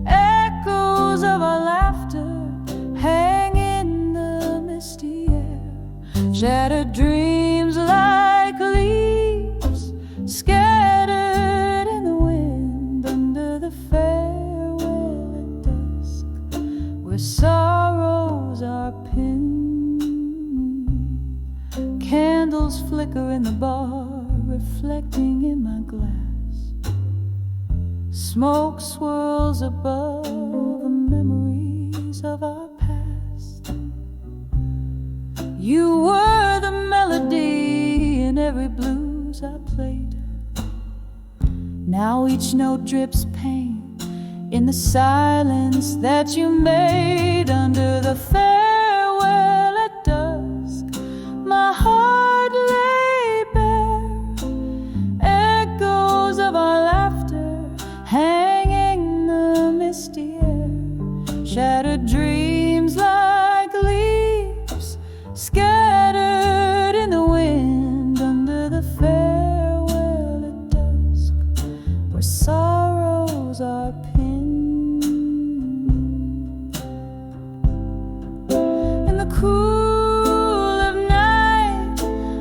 Echoes of our laughter hang in the misty air. Shattered dreams like leaves scattered in the wind. Under the farewell at dusk, where sorrows are pinned. Candles flicker in the bar, reflecting in my glass. Smoke swirls above the memories of our past. You were the melody in every blues I played. Now each note drips pain in the silence that you made. Under the farewell at dusk, my heart lay bare. Echoes of our laughter hanging in the misty air. Shattered dreams like leaves scattered in the wind. Under the farewell at dusk, where sorrows are pinned. In the cool of night,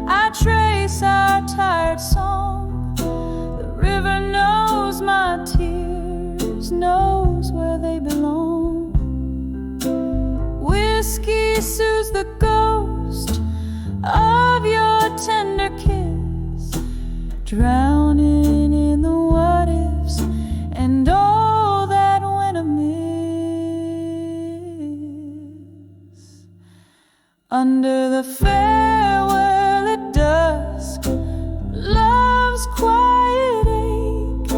I trace our tired song. The river knows my tears, knows where they belong. Whiskey soothes the ghost of your tender kiss, drowning in the what ifs and all that went amiss. Under the farewell at dusk, love's quiet ache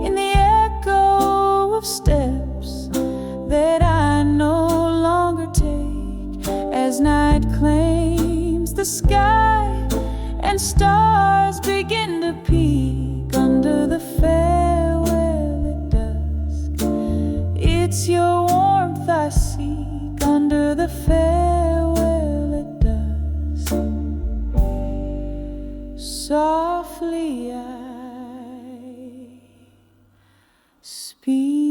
in the echo of steps that I no longer take. As night claims the sky and stars begin to peek. Under the farewell at dusk, it's your warmth I seek. Under the farewell at dusk, softly I speak.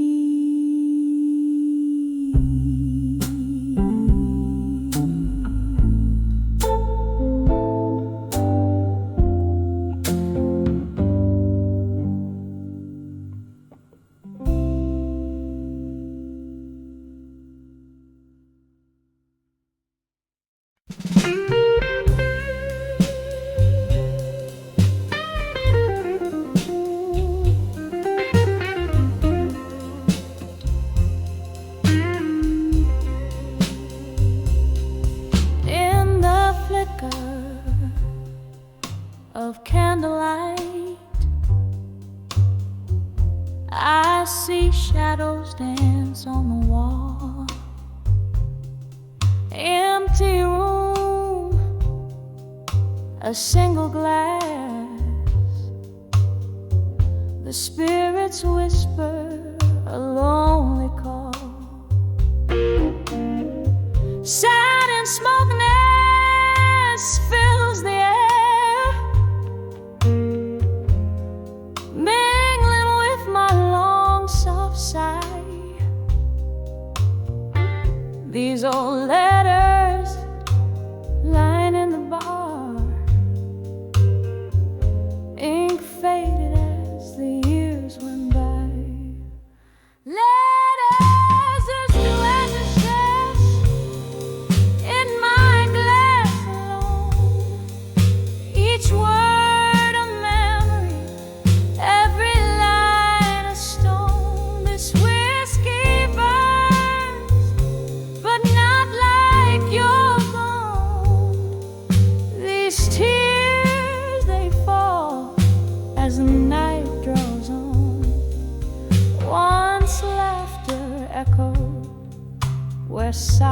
In the flicker of candlelight, I see shadows dance on the wall. Empty room, a single glass. The spirits whisper a lonely call. Sad and smokiness fills the air, mingling with my long soft sigh. These old letters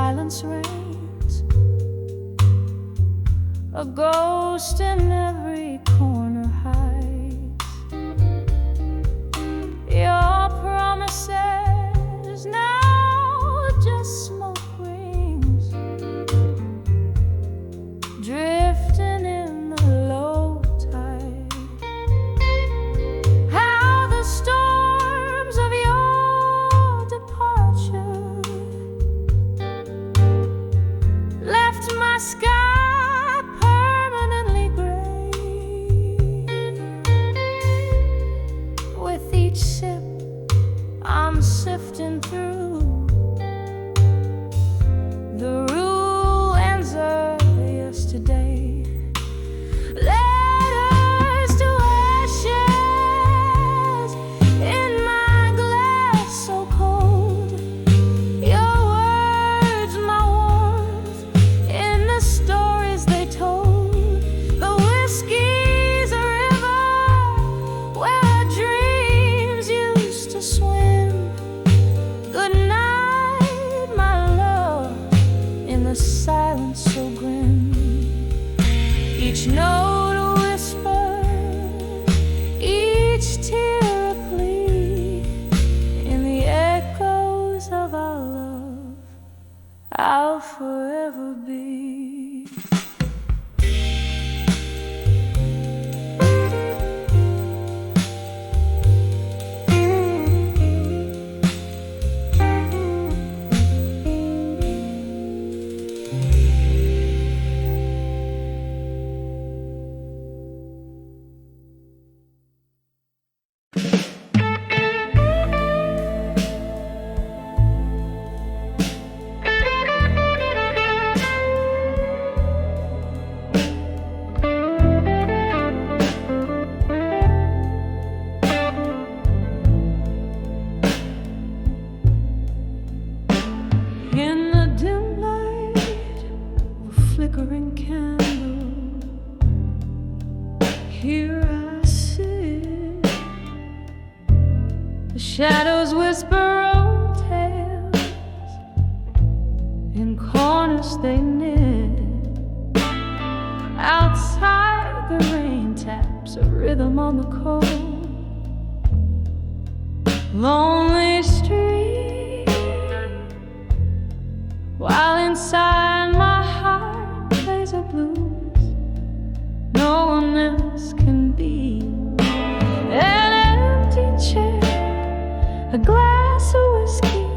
silence reigns, a ghost in every corner hides. Your promises now just smoke rings, drifting in the low tide. How the storms of your departure left my sky permanently gray. With each sip I'm sifting through the ruins of yesterday. Letters to ashes in my glass so cold. Your words, my warmth in the stories they told. The whiskey's a river where our dreams used to swim. Good night, my love, in the silence so grim. Each note a whisper, each tear a plea. In the echoes of our love, I'll forever be. In the dim light of a flickering candle, here I sit. The shadows whisper old tales, in corners they knit. Outside the rain taps a rhythm on the cold, lonely street, while inside my heart plays a blues no one else can be. An empty chair, a glass of whiskey,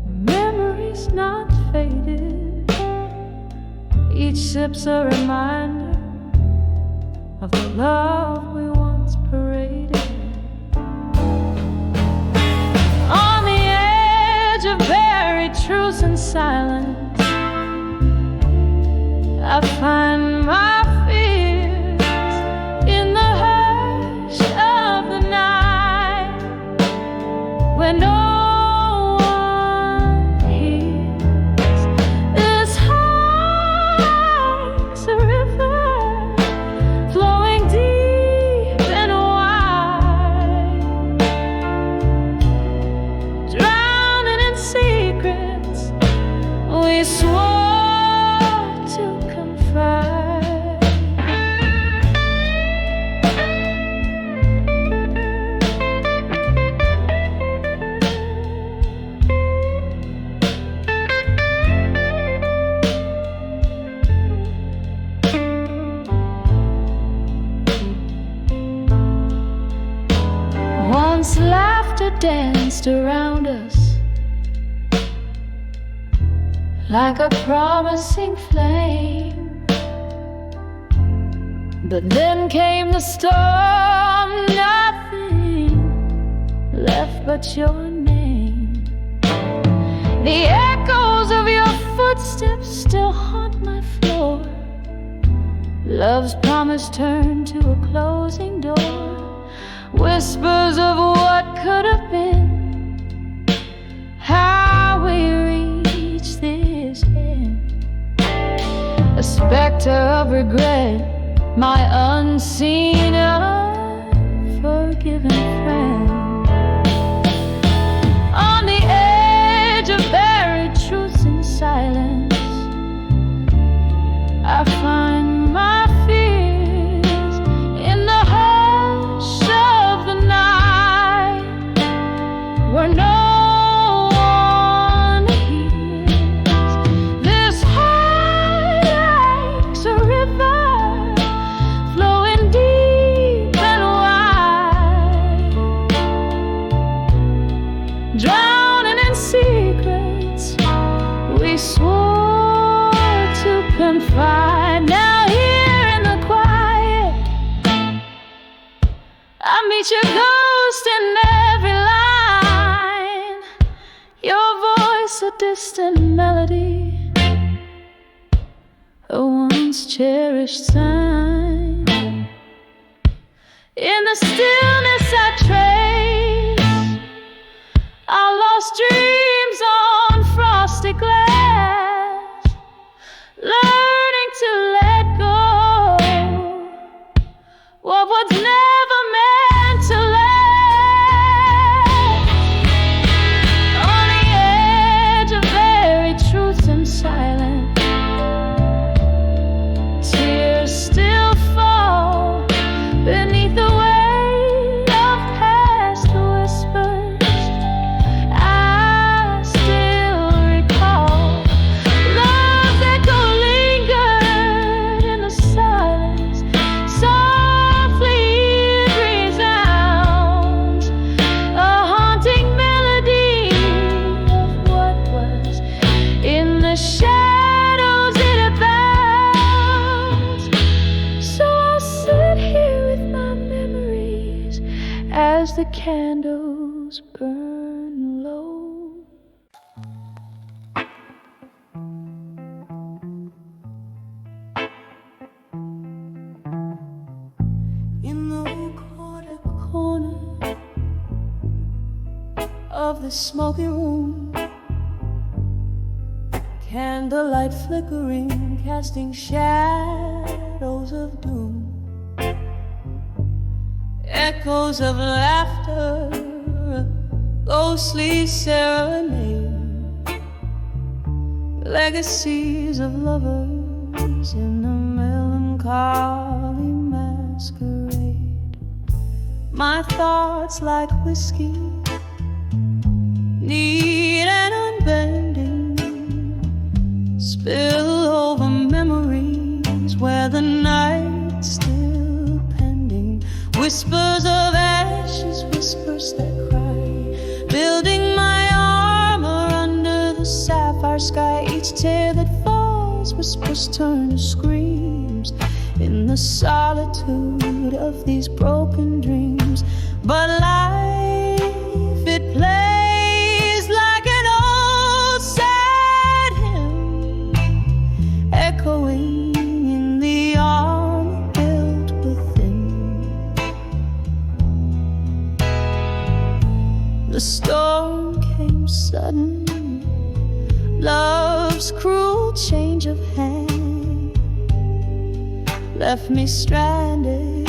memories not faded. Each sip's a reminder of the love we once paraded. On the edge of buried truth and silence, I find my fears in the hush of the night, when no one hears. This heart's a river flowing deep and wide, drowning in secrets we swore to confide. Once laughter danced around us like a promising flame, but then came the storm, nothing left but your name. The echoes of your footsteps still haunt my floor. Love's promise turned to a closing door. Whispers of what could have been, how we reached this end. A specter of regret, my unseen, unforgiven friend. On the edge of buried we swore to confide. Now here in the quiet, I meet your ghost in every line. Your voice a distant melody, a once cherished sign. In the stillness I trace our lost dreams on frosty glass, learning to let go of what's never meant to last. On the edge of very truth and silence, tears still fall beneath the weight of past whispers. I still recall love that lingered in the silence. Softly it resounds, a haunting melody of what was. In the shadows it abounds. So I'll sit here with my memories as the candles burn low. In the corner of the smoky room, candlelight flickering, casting shadows of doom. Echoes of laughter, a ghostly serenade, legacies of lovers in a melancholy masquerade. My thoughts like whiskey, neat and unbending, spill over memories where the night's still pending. Whispers of ashes, whispers that cry, building my armor under the sapphire sky. Each tear that falls, whispers turn to screams in the solitude of these broken dreams. But life, it plays like an old sad hymn, echoing in the armor built within. The storm came sudden, love's cruel change of hand left me stranded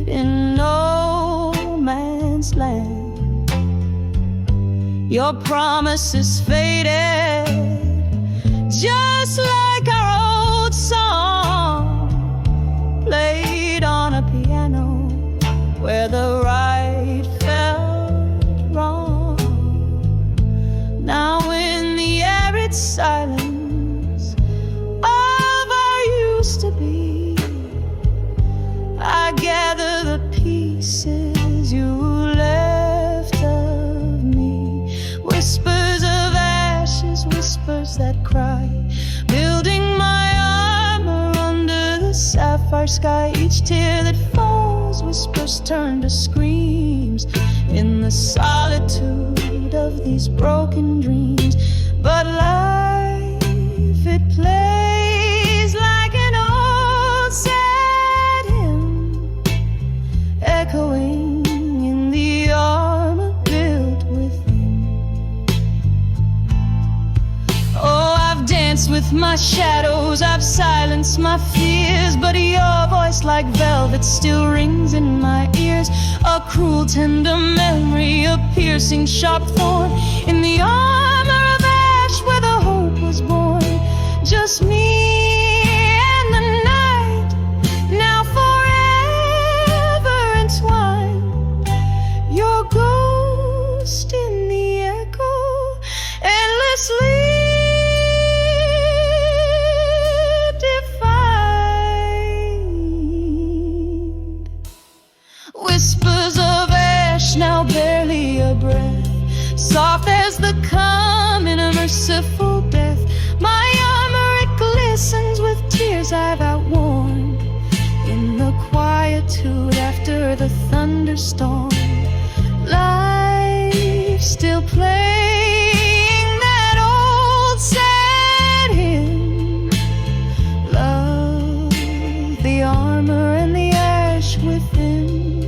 in no man's land. Your promises faded, just like our old song, played on a piano where the right felt wrong. Now in the arid silence of our used to be, I gather the pieces you left of me. Whispers of ashes, whispers that cry, building my armor under the sapphire sky. Each tear that falls, whispers turn to screams in the solitude of these broken dreams. But life, it plays like an old sad hymn, echoing in the armor built within. Oh, I've danced with my shadows, I've silenced my fears, but your voice like velvet still rings in my ears. A cruel tender memory, a piercing sharp thorn in the armor of ash where the hope was born. Just me and the night, now forever entwined. Your ghost in the echo, endlessly defined. Whispers of ash, now barely a breath, soft as the calm thunderstorm. Life still playing that old sad hymn. Love, the armor and the ash within.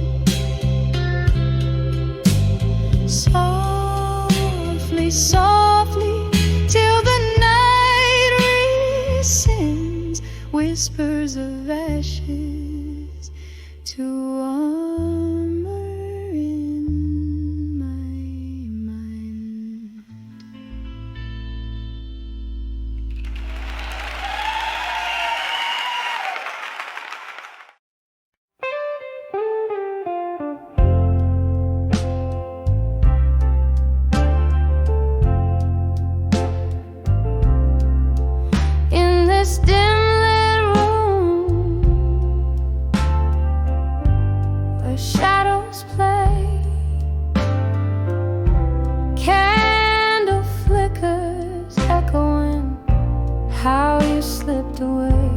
Softly, softly, till the night rescinds, whispers of ashes to armor in my mind. In this dim-lit room where shadows play, candle flickers echoing how you slipped away.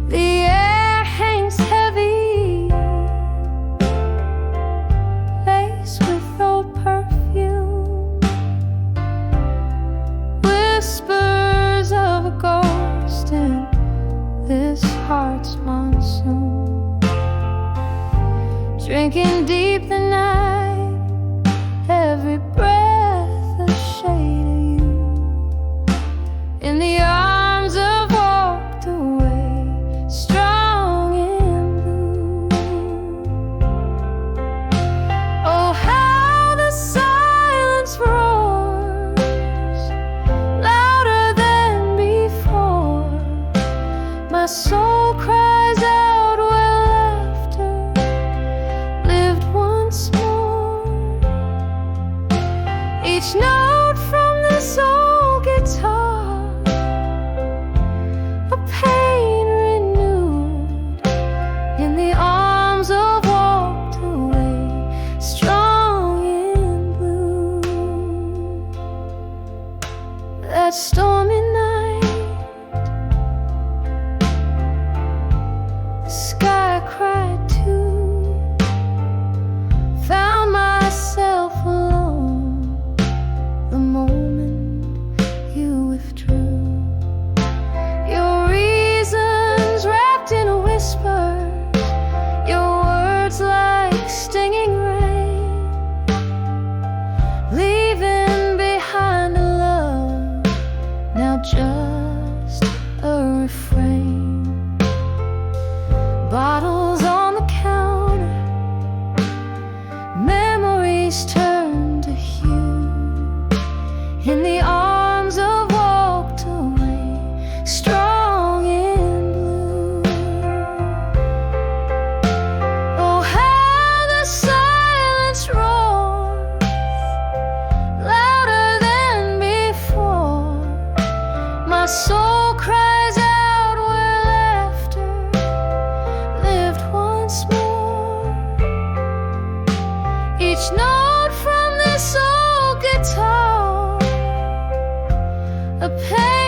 The air hangs heavy, laced with old perfume, whispers of a ghost in this heart's monsoon. Drinking deep the night, every breath a shade of you. In the arms of walked away, strong in blue. Oh, how the silence roars, louder than before. My soul cries out where laughter lived once more. Each note from this old guitar, a pain renewed. In the arms of walked away, strong in blue. That stormy night, the sky cried too. Found myself alone the moment you withdrew. Your reasons wrapped in a whisper, your words like stinging rain, leaving behind a love now just a refrain. Bottles on the counter, memories turn to hue. In the arms of walked away, strong in blue. Oh, how the silence roars, louder than before. My soul cries out where laughter lived once more. Each note from this old guitar, a pain